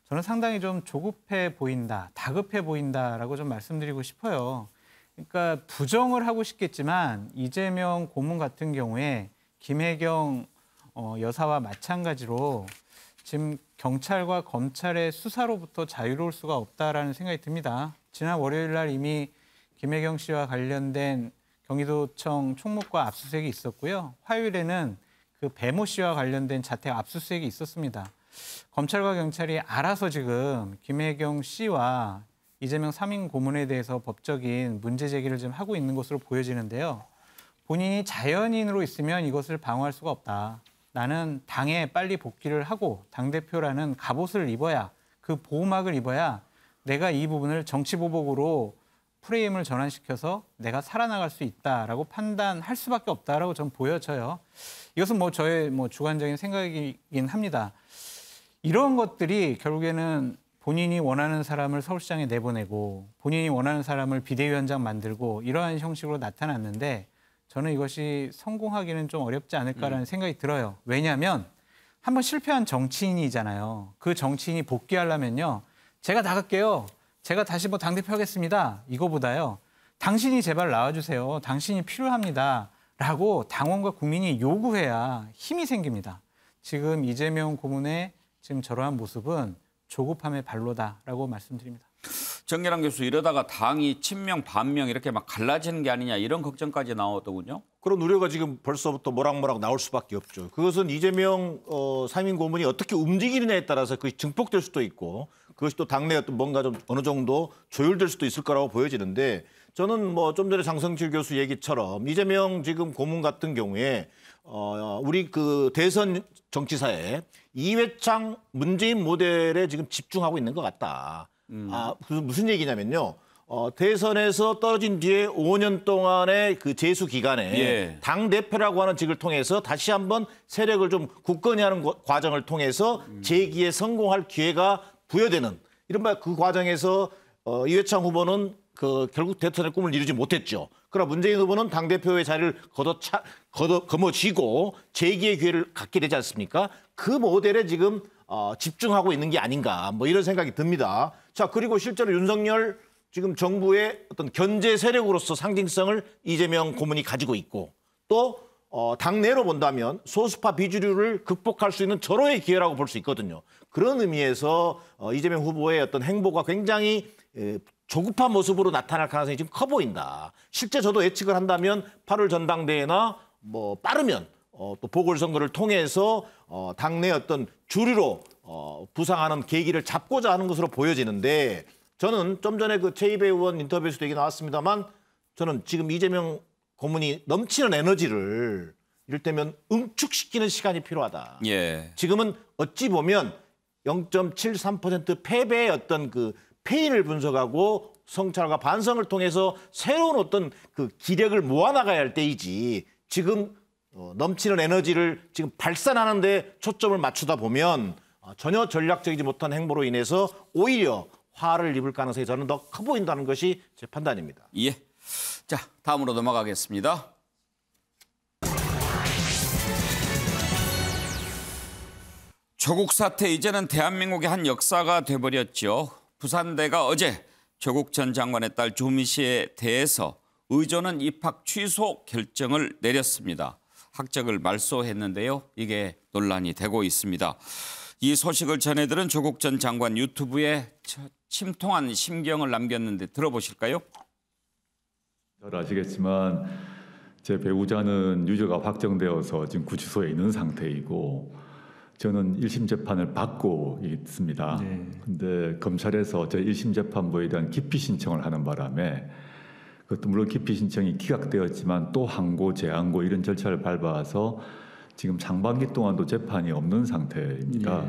저는 상당히 좀 조급해 보인다, 다급해 보인다라고 좀 말씀드리고 싶어요. 그러니까 부정을 하고 싶겠지만 이재명 고문 같은 경우에 김혜경 여사와 마찬가지로 지금 경찰과 검찰의 수사로부터 자유로울 수가 없다라는 생각이 듭니다. 지난 월요일 날 이미 김혜경 씨와 관련된 경기도청 총무과 압수수색이 있었고요. 화요일에는 그 배모 씨와 관련된 자택 압수수색이 있었습니다. 검찰과 경찰이 알아서 지금 김혜경 씨와 이재명 3인 고문에 대해서 법적인 문제 제기를 좀 하고 있는 것으로 보여지는데요. 본인이 자연인으로 있으면 이것을 방어할 수가 없다. 나는 당에 빨리 복귀를 하고 당대표라는 갑옷을 입어야 그 보호막을 입어야 내가 이 부분을 정치보복으로 프레임을 전환시켜서 내가 살아나갈 수 있다라고 판단할 수밖에 없다라고 전 보여져요. 이것은 뭐 저의 뭐 주관적인 생각이긴 합니다. 이런 것들이 결국에는 본인이 원하는 사람을 서울시장에 내보내고 본인이 원하는 사람을 비대위원장 만들고 이러한 형식으로 나타났는데 저는 이것이 성공하기는 좀 어렵지 않을까라는 생각이 들어요. 왜냐하면 한번 실패한 정치인이잖아요. 그 정치인이 복귀하려면요. 제가 나갈게요. 제가 다시 뭐 당대표 하겠습니다. 이거보다요. 당신이 제발 나와주세요. 당신이 필요합니다. 라고 당원과 국민이 요구해야 힘이 생깁니다. 지금 이재명 고문의 지금 저러한 모습은 조급함의 발로다라고 말씀드립니다. 정계란 교수 이러다가 당이 친명 반명 이렇게 막 갈라지는 게 아니냐 이런 걱정까지 나오더군요. 그런 우려가 지금 벌써부터 모락모락 나올 수밖에 없죠. 그것은 이재명 상임 고문이 어떻게 움직이느냐에 따라서 그것이 증폭될 수도 있고 그것이 또 당내 어떤 뭔가 좀 어느 정도 조율될 수도 있을 거라고 보여지는데 저는 뭐 좀 전에 장성칠 교수 얘기처럼 이재명 지금 고문 같은 경우에 우리 그 대선 정치사에 이회창 문재인 모델에 지금 집중하고 있는 것 같다. 무슨 얘기냐면요. 대선에서 떨어진 뒤에 5년 동안의 그 재수 기간에 예. 당대표라고 하는 직을 통해서 다시 한번 세력을 좀 굳건히 하는 과정을 통해서 재기에 성공할 기회가 부여되는 이른바 그 과정에서 이회창 후보는 그 결국 대통령의 꿈을 이루지 못했죠. 그러나 문재인 후보는 당대표의 자리를 거머쥐고 재기의 기회를 갖게 되지 않습니까? 그 모델에 지금 집중하고 있는 게 아닌가 뭐 이런 생각이 듭니다. 자, 그리고 실제로 윤석열 지금 정부의 어떤 견제 세력으로서 상징성을 이재명 고문이 가지고 있고 또 당내로 본다면 소수파 비주류를 극복할 수 있는 절호의 기회라고 볼 수 있거든요. 그런 의미에서 이재명 후보의 어떤 행보가 굉장히 조급한 모습으로 나타날 가능성이 지금 커 보인다. 실제 저도 예측을 한다면 8월 전당대회나 뭐 빠르면 또 보궐선거를 통해서 당내 어떤 주류로 부상하는 계기를 잡고자 하는 것으로 보여지는데 저는 좀 전에 그 최이배 의원 인터뷰에서도 얘기 나왔습니다만 저는 지금 이재명 고문이 넘치는 에너지를 이를테면 응축시키는 시간이 필요하다. 예. 지금은 어찌 보면 0.73% 패배의 어떤 그 패인을 분석하고 성찰과 반성을 통해서 새로운 어떤 그 기력을 모아나가야 할 때이지 지금 넘치는 에너지를 지금 발산하는 데 초점을 맞추다 보면 전혀 전략적이지 못한 행보로 인해서 오히려 화를 입을 가능성이 저는 더 커 보인다는 것이 제 판단입니다. 예. 자, 다음으로 넘어가겠습니다. 조국 사태 이제는 대한민국의 한 역사가 돼버렸죠. 부산대가 어제 조국 전 장관의 딸 조미 씨에 대해서 의전원 입학 취소 결정을 내렸습니다. 학적을 말소했는데요. 이게 논란이 되고 있습니다. 이 소식을 전해들은 조국 전 장관 유튜브에 침통한 심경을 남겼는데 들어보실까요? 잘 아시겠지만 제 배우자는 유죄가 확정되어서 지금 구치소에 있는 상태이고 저는 1심 재판을 받고 있습니다. 그런데 검찰에서 저 1심 재판부에 대한 기피 신청을 하는 바람에 그것도 물론 기피 신청이 기각되었지만 또 항고, 재항고 이런 절차를 밟아서 지금 상반기 동안도 재판이 없는 상태입니다.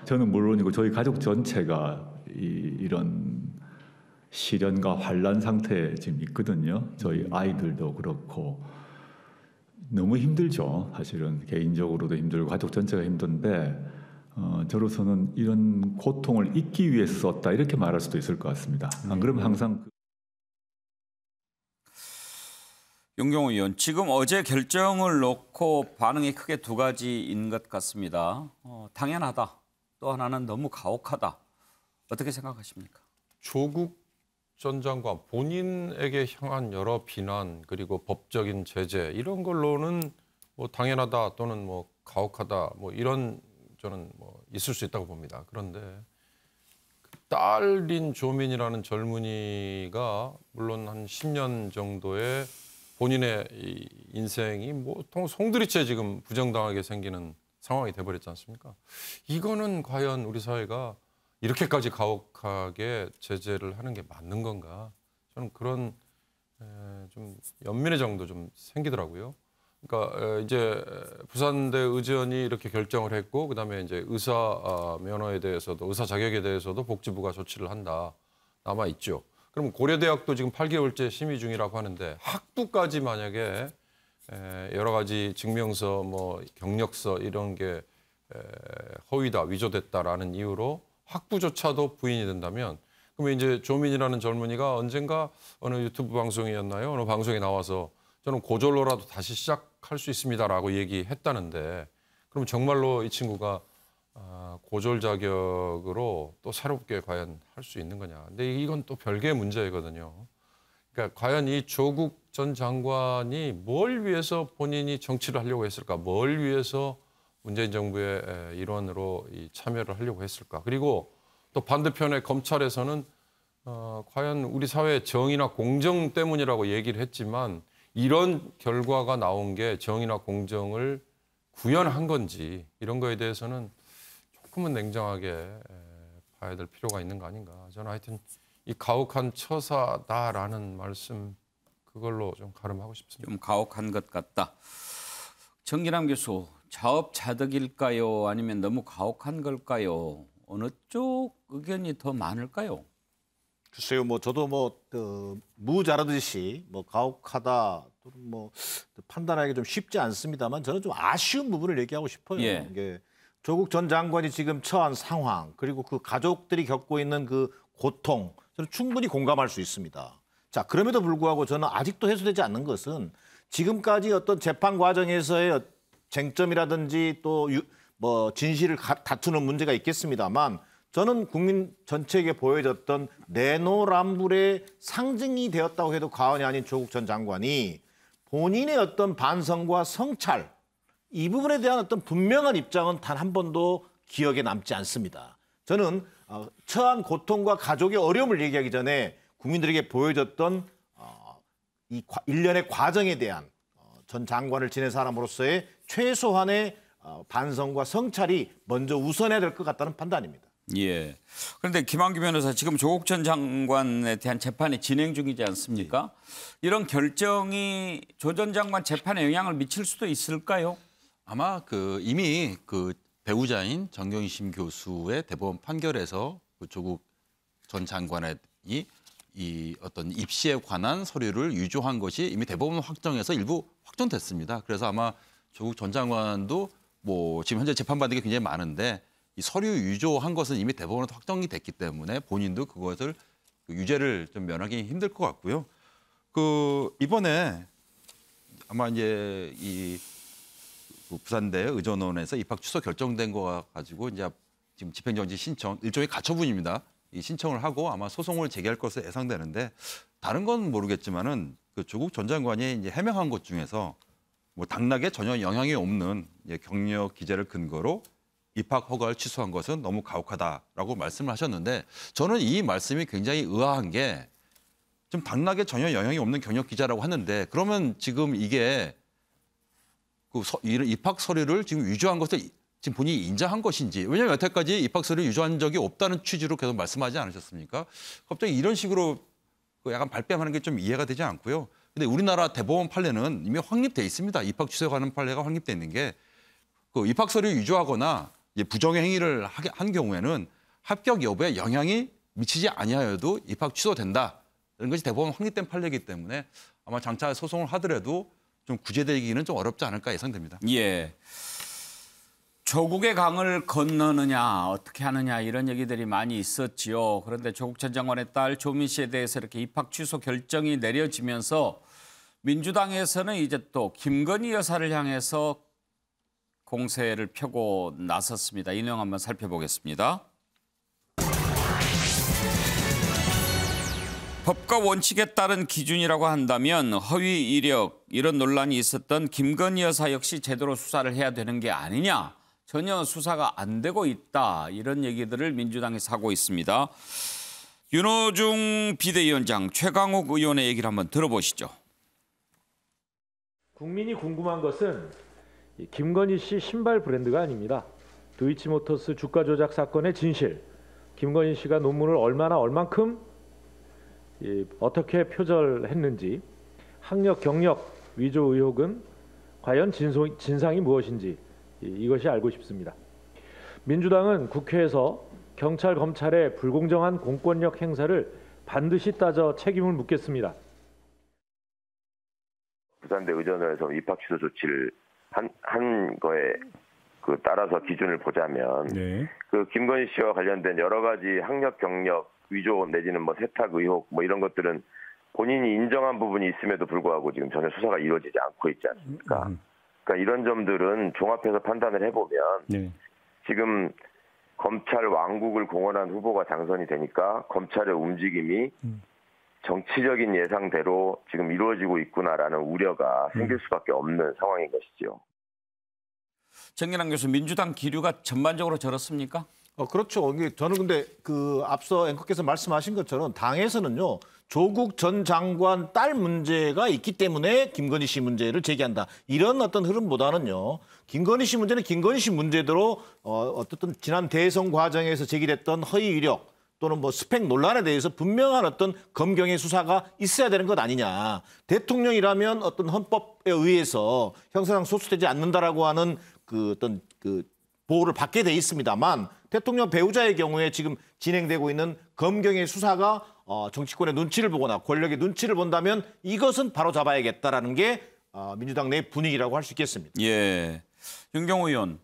저는 물론이고 저희 가족 전체가 이런 시련과 환란 상태에 지금 있거든요. 저희 아이들도 그렇고 너무 힘들죠. 사실은 개인적으로도 힘들고 가족 전체가 힘든데 저로서는 이런 고통을 잊기 위해서 썼다 이렇게 말할 수도 있을 것 같습니다. 안 그러면 항상 윤경호 의원, 지금 어제 결정을 놓고 반응이 크게 두 가지인 것 같습니다. 당연하다. 또 하나는 너무 가혹하다. 어떻게 생각하십니까? 조국 전 장관 본인에게 향한 여러 비난 그리고 법적인 제재 이런 걸로는 뭐 당연하다 또는 뭐 가혹하다 뭐 이런 저는 뭐 있을 수 있다고 봅니다. 그런데 딸인 조민이라는 젊은이가 물론 한 10년 정도의 본인의 이 인생이 뭐 송두리째 지금 부정당하게 생기는 상황이 돼버렸지 않습니까? 이거는 과연 우리 사회가 이렇게까지 가혹하게 제재를 하는 게 맞는 건가? 저는 그런 좀 연민의 정도 좀 생기더라고요. 그러니까 이제 부산대 의전이 이렇게 결정을 했고 그다음에 이제 의사 면허에 대해서도 의사 자격에 대해서도 복지부가 조치를 한다 남아 있죠. 그럼 고려대학도 지금 8개월째 심의 중이라고 하는데 학부까지 만약에 여러 가지 증명서, 뭐 경력서 이런 게 허위다, 위조됐다라는 이유로 학부조차도 부인이 된다면 그러면 이제 조민이라는 젊은이가 언젠가 어느 유튜브 방송이었나요? 어느 방송에 나와서 저는 고졸로라도 다시 시작할 수 있습니다라고 얘기했다는데 그럼 정말로 이 친구가 고졸 자격으로 또 새롭게 과연 할 수 있는 거냐. 근데 이건 또 별개의 문제거든요. 그러니까 과연 이 조국 전 장관이 뭘 위해서 본인이 정치를 하려고 했을까? 뭘 위해서 문재인 정부의 일원으로 참여를 하려고 했을까? 그리고 또 반대편의 검찰에서는 과연 우리 사회의 정의나 공정 때문이라고 얘기를 했지만 이런 결과가 나온 게 정의나 공정을 구현한 건지 이런 거에 대해서는 조금은 냉정하게 봐야 될 필요가 있는 거 아닌가. 저는 하여튼 이 가혹한 처사다라는 말씀 그걸로 좀 가름하고 싶습니다. 좀 가혹한 것 같다. 정기남 교수, 자업자득일까요? 아니면 너무 가혹한 걸까요? 어느 쪽 의견이 더 많을까요? 글쎄요, 뭐 저도 무 자르듯이 가혹하다 또는 판단하기 좀 쉽지 않습니다만 저는 좀 아쉬운 부분을 얘기하고 싶어요. 예. 이게 조국 전 장관이 지금 처한 상황 그리고 그 가족들이 겪고 있는 그 고통 저는 충분히 공감할 수 있습니다. 자, 그럼에도 불구하고 저는 아직도 해소되지 않는 것은 지금까지 어떤 재판 과정에서의 쟁점이라든지 또 진실을 다투는 문제가 있겠습니다만 저는 국민 전체에게 보여졌던 내노란불의 상징이 되었다고 해도 과언이 아닌 조국 전 장관이 본인의 어떤 반성과 성찰 이 부분에 대한 어떤 분명한 입장은 단 한 번도 기억에 남지 않습니다. 저는 처한 고통과 가족의 어려움을 얘기하기 전에 국민들에게 보여줬던 이 일련의 과정에 대한 전 장관을 지낸 사람으로서의 최소한의 반성과 성찰이 먼저 우선해야 될 것 같다는 판단입니다. 예. 그런데 김한규 변호사 지금 조국 전 장관에 대한 재판이 진행 중이지 않습니까? 이런 결정이 조 전 장관 재판에 영향을 미칠 수도 있을까요? 아마 이미 배우자인 정경심 교수의 대법원 판결에서 조국 전 장관의 이 어떤 입시에 관한 서류를 유조한 것이 이미 대법원 확정해서 일부 확정됐습니다. 그래서 아마 조국 전 장관도 지금 현재 재판받는 게 굉장히 많은데 이 서류 유조한 것은 이미 대법원에서 확정이 됐기 때문에 본인도 그것을 유죄를 좀 면하기 힘들 것 같고요. 이번에 아마 이제 부산대 의전원에서 입학 취소 결정된 거 가지고 이제 지금 집행정지 신청 일종의 가처분입니다. 이 신청을 하고 아마 소송을 제기할 것으로 예상되는데 다른 건 모르겠지만은 조국 전 장관이 이제 해명한 것 중에서 당락에 전혀 영향이 없는 경력 기재를 근거로 입학 허가를 취소한 것은 너무 가혹하다라고 말씀을 하셨는데 저는 이 말씀이 굉장히 의아한 게 좀 당락에 전혀 영향이 없는 경력 기자라고 하는데 그러면 지금 이게 입학 서류를 지금 유조한 것을 지금 본인이 인정한 것인지 왜냐하면 여태까지 입학 서류 유조한 적이 없다는 취지로 계속 말씀하지 않으셨습니까? 갑자기 이런 식으로 약간 발뺌하는 게 좀 이해가 되지 않고요. 근데 우리나라 대법원 판례는 이미 확립돼 있습니다. 입학 취소에 관한 판례가 확립돼 있는 게 입학 서류 유조하거나 부정 행위를 한 경우에는 합격 여부에 영향이 미치지 아니하여도 입학 취소된다. 이런 것이 대법원 확립된 판례이기 때문에 아마 장차 소송을 하더라도 좀 구제되기는 좀 어렵지 않을까 예상됩니다. 예. 조국의 강을 건너느냐 어떻게 하느냐 이런 얘기들이 많이 있었지요. 그런데 조국 전 장관의 딸 조민 씨에 대해서 이렇게 입학 취소 결정이 내려지면서 민주당에서는 이제 또 김건희 여사를 향해서 공세를 펴고 나섰습니다. 이 내용 한번 살펴보겠습니다. 법과 원칙에 따른 기준이라고 한다면 허위 이력 이런 논란이 있었던 김건희 여사 역시 제대로 수사를 해야 되는 게 아니냐. 전혀 수사가 안 되고 있다. 이런 얘기들을 민주당에서 하고 있습니다. 윤호중 비대위원장 최강욱 의원의 얘기를 한번 들어보시죠. 국민이 궁금한 것은 김건희 씨 신발 브랜드가 아닙니다. 도이치모터스 주가 조작 사건의 진실, 김건희 씨가 논문을 얼만큼 어떻게 표절했는지, 학력 경력 위조 의혹은 과연 진상이 무엇인지 이것이 알고 싶습니다. 민주당은 국회에서 경찰, 검찰의 불공정한 공권력 행사를 반드시 따져 책임을 묻겠습니다. 부산대 의전원에서 입학 취소 조치를 한 거에 따라서 기준을 보자면 김건희 씨와 관련된 여러 가지 학력 경력 위조 내지는 세탁 의혹 이런 것들은 본인이 인정한 부분이 있음에도 불구하고 지금 전혀 수사가 이루어지지 않고 있지 않습니까? 그러니까 이런 점들은 종합해서 판단을 해보면 지금 검찰 왕국을 공언한 후보가 당선이 되니까 검찰의 움직임이 정치적인 예상대로 지금 이루어지고 있구나라는 우려가 생길 수밖에 없는 상황인 것이죠. 정진환 교수, 민주당 기류가 전반적으로 저렇습니까? 그렇죠. 저는 근데 그 앞서 앵커께서 말씀하신 것처럼 당에서는요. 조국 전 장관 딸 문제가 있기 때문에 김건희 씨 문제를 제기한다. 이런 어떤 흐름보다는요. 김건희 씨 문제는 김건희 씨 문제대로 어떻든 지난 대선 과정에서 제기됐던 허위 이력 또는 뭐 스펙 논란에 대해서 분명한 어떤 검경의 수사가 있어야 되는 것 아니냐. 대통령이라면 어떤 헌법에 의해서 형사상 소수되지 않는다라고 하는 그 어떤 그 보호를 받게 돼 있습니다만 대통령 배우자의 경우에 지금 진행되고 있는 검경의 수사가 정치권의 눈치를 보거나 권력의 눈치를 본다면 이것은 바로 잡아야겠다라는 게 민주당 내 분위기라고 할 수 있겠습니다. 예, 윤경호 의원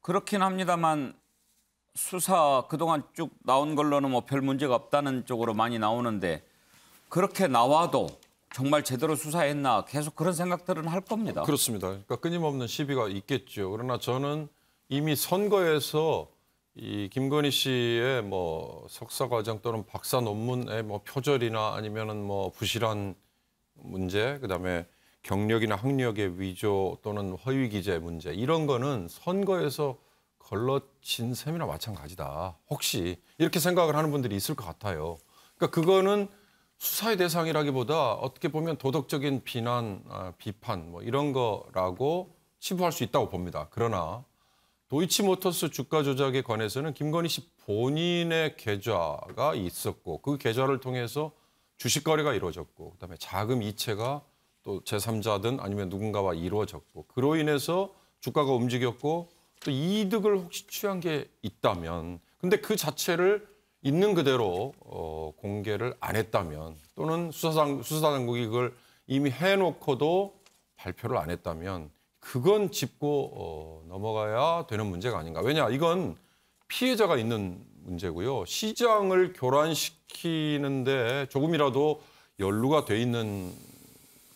그렇긴 합니다만 수사 그동안 쭉 나온 걸로는 뭐 별 문제가 없다는 쪽으로 많이 나오는데 그렇게 나와도 정말 제대로 수사했나 계속 그런 생각들은 할 겁니다. 그렇습니다. 그러니까 끊임없는 시비가 있겠죠. 그러나 저는 이미 선거에서 이 김건희 씨의 뭐 석사 과정 또는 박사 논문의 뭐 표절이나 아니면은 뭐 부실한 문제, 그다음에 경력이나 학력의 위조 또는 허위 기재 문제 이런 거는 선거에서 걸러진 셈이나 마찬가지다. 혹시 이렇게 생각을 하는 분들이 있을 것 같아요. 그러니까 그거는 수사의 대상이라기보다 어떻게 보면 도덕적인 비난, 비판 뭐 이런 거라고 치부할 수 있다고 봅니다. 그러나 도이치모터스 주가 조작에 관해서는 김건희 씨 본인의 계좌가 있었고 그 계좌를 통해서 주식 거래가 이루어졌고 그다음에 자금 이체가 또 제3자든 아니면 누군가와 이루어졌고 그로 인해서 주가가 움직였고 또 이득을 혹시 취한 게 있다면 근데 그 자체를 있는 그대로 공개를 안 했다면 또는 수사당국이 그걸 이미 해놓고도 발표를 안 했다면 그건 짚고 넘어가야 되는 문제가 아닌가. 왜냐, 이건 피해자가 있는 문제고요. 시장을 교란시키는데 조금이라도 연루가 돼 있는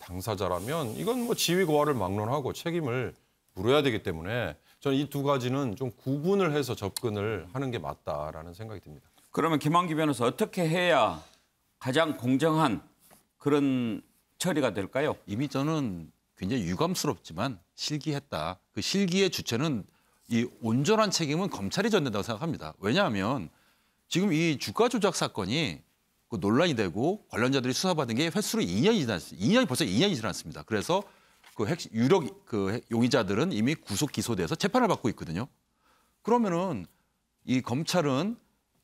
당사자라면 이건 뭐 지위 고하를 막론하고 책임을 물어야 되기 때문에 저는 이 두 가지는 좀 구분을 해서 접근을 하는 게 맞다라는 생각이 듭니다. 그러면 김한기 변호사 어떻게 해야 가장 공정한 그런 처리가 될까요? 이미 저는 굉장히 유감스럽지만 실기했다. 그 실기의 주체는 이 온전한 책임은 검찰이 져야 된다고 생각합니다. 왜냐하면 지금 이 주가 조작 사건이 그 논란이 되고 관련자들이 수사받은 게 횟수로 2년이 지났습니다. 벌써 2년이 지났습니다. 그래서 그 유력 그 용의자들은 이미 구속 기소돼서 재판을 받고 있거든요. 그러면은 이 검찰은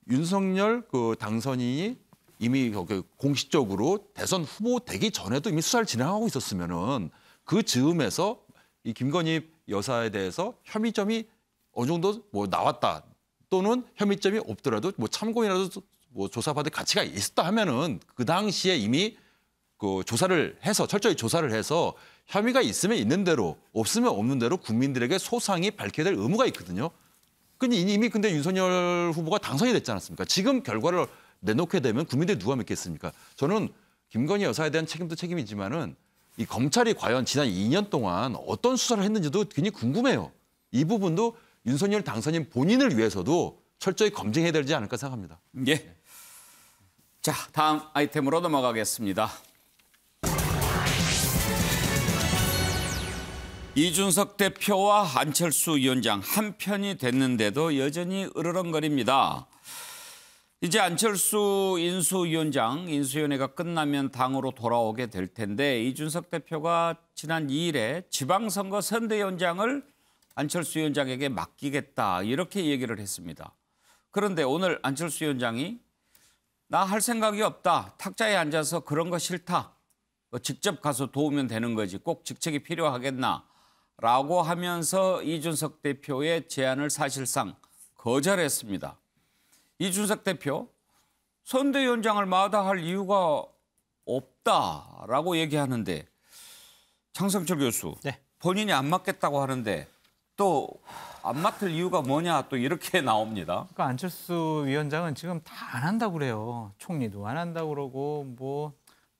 윤석열 그 당선인이 이미 공식적으로 대선 후보 되기 전에도 이미 수사를 진행하고 있었으면은 그 즈음에서 이 김건희 여사에 대해서 혐의점이 어느 정도 뭐 나왔다 또는 혐의점이 없더라도 뭐 참고인이라도 뭐 조사받을 가치가 있었다 하면은 그 당시에 이미 그 조사를 해서 철저히 조사를 해서 혐의가 있으면 있는 대로 없으면 없는 대로 국민들에게 소상히 밝혀야 될 의무가 있거든요. 근데 이미 근데 윤석열 후보가 당선이 됐지 않았습니까? 지금 결과를 내놓게 되면 국민들이 누가 믿겠습니까? 저는 김건희 여사에 대한 책임도 책임이지만은 이 검찰이 과연 지난 2년 동안 어떤 수사를 했는지도 굉장히 궁금해요. 이 부분도 윤석열 당선인 본인을 위해서도 철저히 검증해야 되지 않을까 생각합니다. 예. 자, 다음 아이템으로 넘어가겠습니다. 이준석 대표와 안철수 위원장 한편이 됐는데도 여전히 으르렁거립니다. 이제 안철수 인수위원장, 인수위원회가 끝나면 당으로 돌아오게 될 텐데 이준석 대표가 지난 2일에 지방선거 선대위원장을 안철수 위원장에게 맡기겠다 이렇게 얘기를 했습니다. 그런데 오늘 안철수 위원장이 나 할 생각이 없다. 탁자에 앉아서 그런 거 싫다. 직접 가서 도우면 되는 거지. 꼭 직책이 필요하겠나. 라고 하면서 이준석 대표의 제안을 사실상 거절했습니다. 이준석 대표, 선대위원장을 마다할 이유가 없다라고 얘기하는데 장성철 교수, 본인이 안 맡겠다고 하는데 또 안 맡을 이유가 뭐냐 또 이렇게 나옵니다. 그러니까 안철수 위원장은 지금 다 안 한다고 그래요. 총리도 안 한다고 그러고 뭐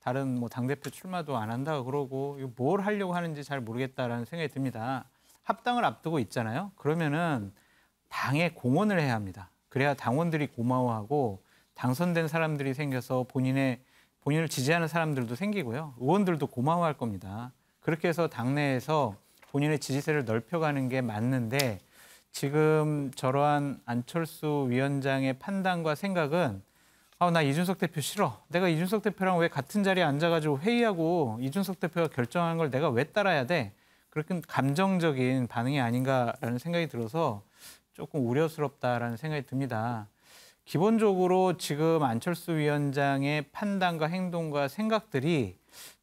다른 뭐 당대표 출마도 안 한다고 그러고 이거 뭘 하려고 하는지 잘 모르겠다라는 생각이 듭니다. 합당을 앞두고 있잖아요. 그러면은 당에 공헌을 해야 합니다. 그래야 당원들이 고마워하고 당선된 사람들이 생겨서 본인을 지지하는 사람들도 생기고요. 의원들도 고마워할 겁니다. 그렇게 해서 당내에서 본인의 지지세를 넓혀가는 게 맞는데 지금 저러한 안철수 위원장의 판단과 생각은 나 이준석 대표 싫어. 내가 이준석 대표랑 왜 같은 자리에 앉아가지고 회의하고 이준석 대표가 결정한 걸 내가 왜 따라야 돼? 그렇게 감정적인 반응이 아닌가라는 생각이 들어서 조금 우려스럽다라는 생각이 듭니다. 기본적으로 지금 안철수 위원장의 판단과 행동과 생각들이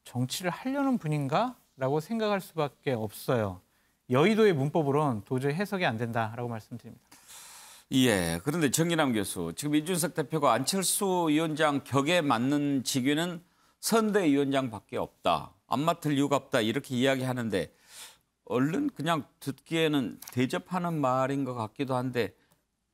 정치를 하려는 분인가? 라고 생각할 수밖에 없어요. 여의도의 문법으로는 도저히 해석이 안 된다라고 말씀드립니다. 예, 그런데 정기남 교수, 지금 이준석 대표가 안철수 위원장 격에 맞는 직위는 선대위원장밖에 없다. 안 맡을 이유가 없다. 이렇게 이야기하는데 얼른 그냥 듣기에는 대접하는 말인 것 같기도 한데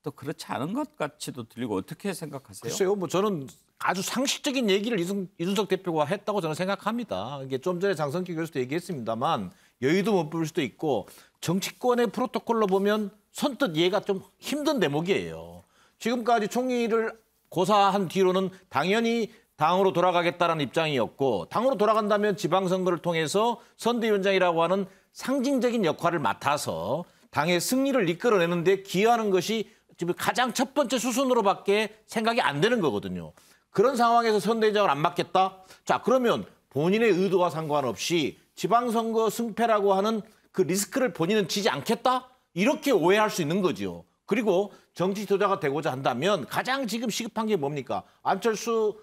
또 그렇지 않은 것 같이도 들리고 어떻게 생각하세요? 글쎄요, 뭐 저는 아주 상식적인 얘기를 이준석 대표가 했다고 저는 생각합니다. 이게 좀 전에 장성기 교수도 얘기했습니다만 여의도 문법일 수도 있고 정치권의 프로토콜로 보면 선뜻 이해가 좀 힘든 대목이에요. 지금까지 총리를 고사한 뒤로는 당연히 당으로 돌아가겠다라는 입장이었고 당으로 돌아간다면 지방선거를 통해서 선대위원장이라고 하는 상징적인 역할을 맡아서 당의 승리를 이끌어내는 데 기여하는 것이 지금 가장 첫 번째 수순으로밖에 생각이 안 되는 거거든요. 그런 상황에서 선대위원장을 안 맡겠다? 자, 그러면 본인의 의도와 상관없이 지방선거 승패라고 하는 그 리스크를 본인은 지지 않겠다? 이렇게 오해할 수 있는 거죠. 그리고 정치 지도자가 되고자 한다면 가장 지금 시급한 게 뭡니까? 안철수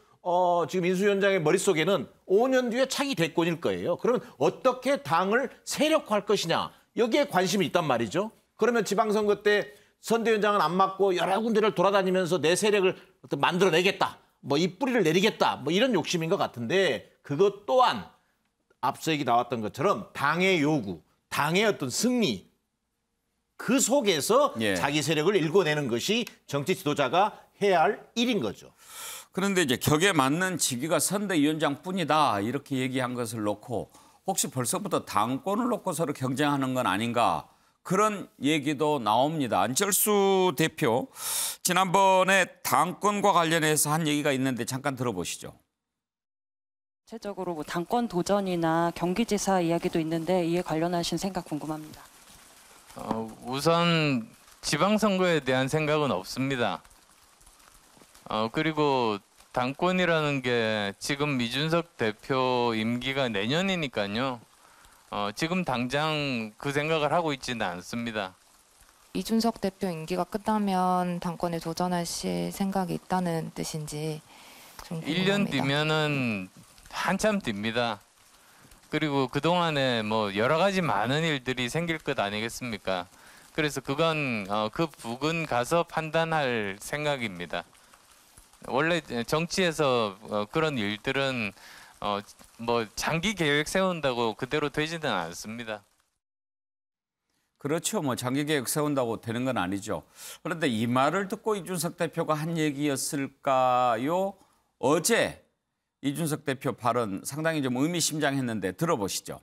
지금 인수위원장의 머릿속에는 5년 뒤에 차기 대권일 거예요. 그러면 어떻게 당을 세력화할 것이냐. 여기에 관심이 있단 말이죠. 그러면 지방선거 때 선대위원장은 안 맡고 여러 군데를 돌아다니면서 내 세력을 만들어내겠다. 뭐 이 뿌리를 내리겠다. 뭐 이런 욕심인 것 같은데 그것 또한 앞서 얘기 나왔던 것처럼 당의 요구, 당의 어떤 승리 그 속에서 자기 세력을 일궈내는 것이 정치 지도자가 해야 할 일인 거죠. 그런데 이제 격에 맞는 직위가 선대위원장뿐이다 이렇게 얘기한 것을 놓고 혹시 벌써부터 당권을 놓고 서로 경쟁하는 건 아닌가 그런 얘기도 나옵니다. 안철수 대표 지난번에 당권과 관련해서 한 얘기가 있는데 잠깐 들어보시죠. 구체적으로 뭐 당권 도전이나 경기지사 이야기도 있는데 이에 관련하신 생각 궁금합니다. 우선 지방선거에 대한 생각은 없습니다. 그리고 당권이라는 게 지금 이준석 대표 임기가 내년이니까요. 지금 당장 그 생각을 하고 있지는 않습니다. 이준석 대표 임기가 끝나면 당권에 도전하실 생각이 있다는 뜻인지 좀 궁금합니다. 1년 뒤면은 한참 뒤입니다. 그리고 그동안에 뭐 여러 가지 많은 일들이 생길 것 아니겠습니까? 그래서 그건 그 부근 가서 판단할 생각입니다. 원래 정치에서 그런 일들은 뭐 장기 계획 세운다고 그대로 되지는 않습니다. 그렇죠. 뭐 장기 계획 세운다고 되는 건 아니죠. 그런데 이 말을 듣고 이준석 대표가 한 얘기였을까요? 어제 이준석 대표 발언 상당히 좀 의미심장했는데 들어보시죠.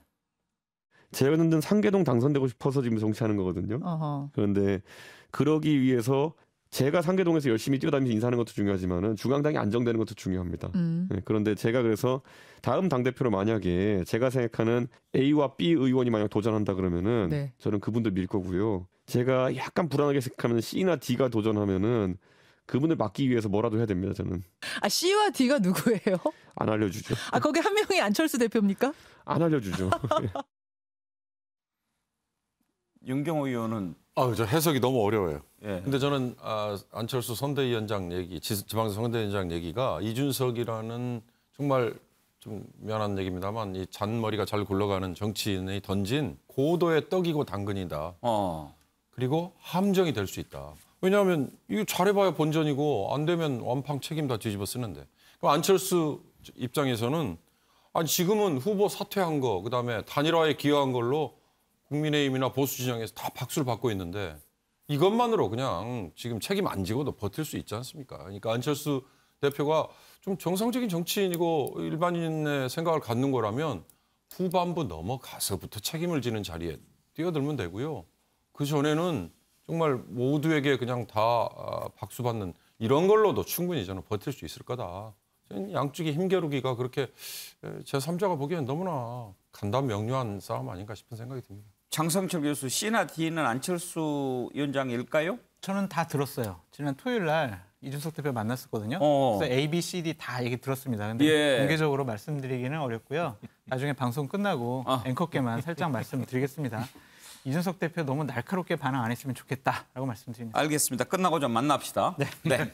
저는 상계동 당선되고 싶어서 지금 정치하는 거거든요. 그런데 그러기 위해서 제가 상계동에서 열심히 뛰어다니면서 인사하는 것도 중요하지만은 중앙당이 안정되는 것도 중요합니다. 네, 그런데 제가 그래서 다음 당대표로 만약에 제가 생각하는 A와 B 의원이 만약 도전한다 그러면은 저는 그분들 밀 거고요. 제가 약간 불안하게 생각하면 C나 D가 도전하면은 그분을 막기 위해서 뭐라도 해야 됩니다. 저는. C와 D가 누구예요? 안 알려주죠. 거기 한 명이 안철수 대표입니까? 안 알려주죠. 윤경호 의원은 저 해석이 너무 어려워요. 근데 저는 안철수 선대위원장 얘기, 지방선 선대위원장 얘기가 이준석이라는 정말 좀 미안한 얘기입니다만 이 잔머리가 잘 굴러가는 정치인이 던진 고도의 떡이고 당근이다. 그리고 함정이 될 수 있다. 왜냐하면 이거 잘해봐야 본전이고 안 되면 완팡 책임 다 뒤집어 쓰는데. 그럼 안철수 입장에서는 지금은 후보 사퇴한 거, 그다음에 단일화에 기여한 걸로 국민의힘이나 보수 진영에서 다 박수를 받고 있는데 이것만으로 그냥 지금 책임 안 지고도 버틸 수 있지 않습니까? 그러니까 안철수 대표가 좀 정상적인 정치인이고 일반인의 생각을 갖는 거라면 후반부 넘어가서부터 책임을 지는 자리에 뛰어들면 되고요. 그 전에는 정말 모두에게 그냥 다 박수 받는 이런 걸로도 충분히 저는 버틸 수 있을 거다. 양쪽의 힘겨루기가 그렇게 제3자가 보기엔 너무나 간단명료한 싸움 아닌가 싶은 생각이 듭니다. 장성철 교수 C나 D는 안철수 위원장일까요? 저는 다 들었어요. 지난 토요일 날 이준석 대표 만났었거든요. 그래서 A, B, C, D 다 얘기 들었습니다. 근데 공개적으로 말씀드리기는 어렵고요. 나중에 방송 끝나고 앵커께만 살짝 말씀드리겠습니다. 이준석 대표 너무 날카롭게 반응 안 했으면 좋겠다라고 말씀드립니다. 알겠습니다. 끝나고 좀 만납시다. 네.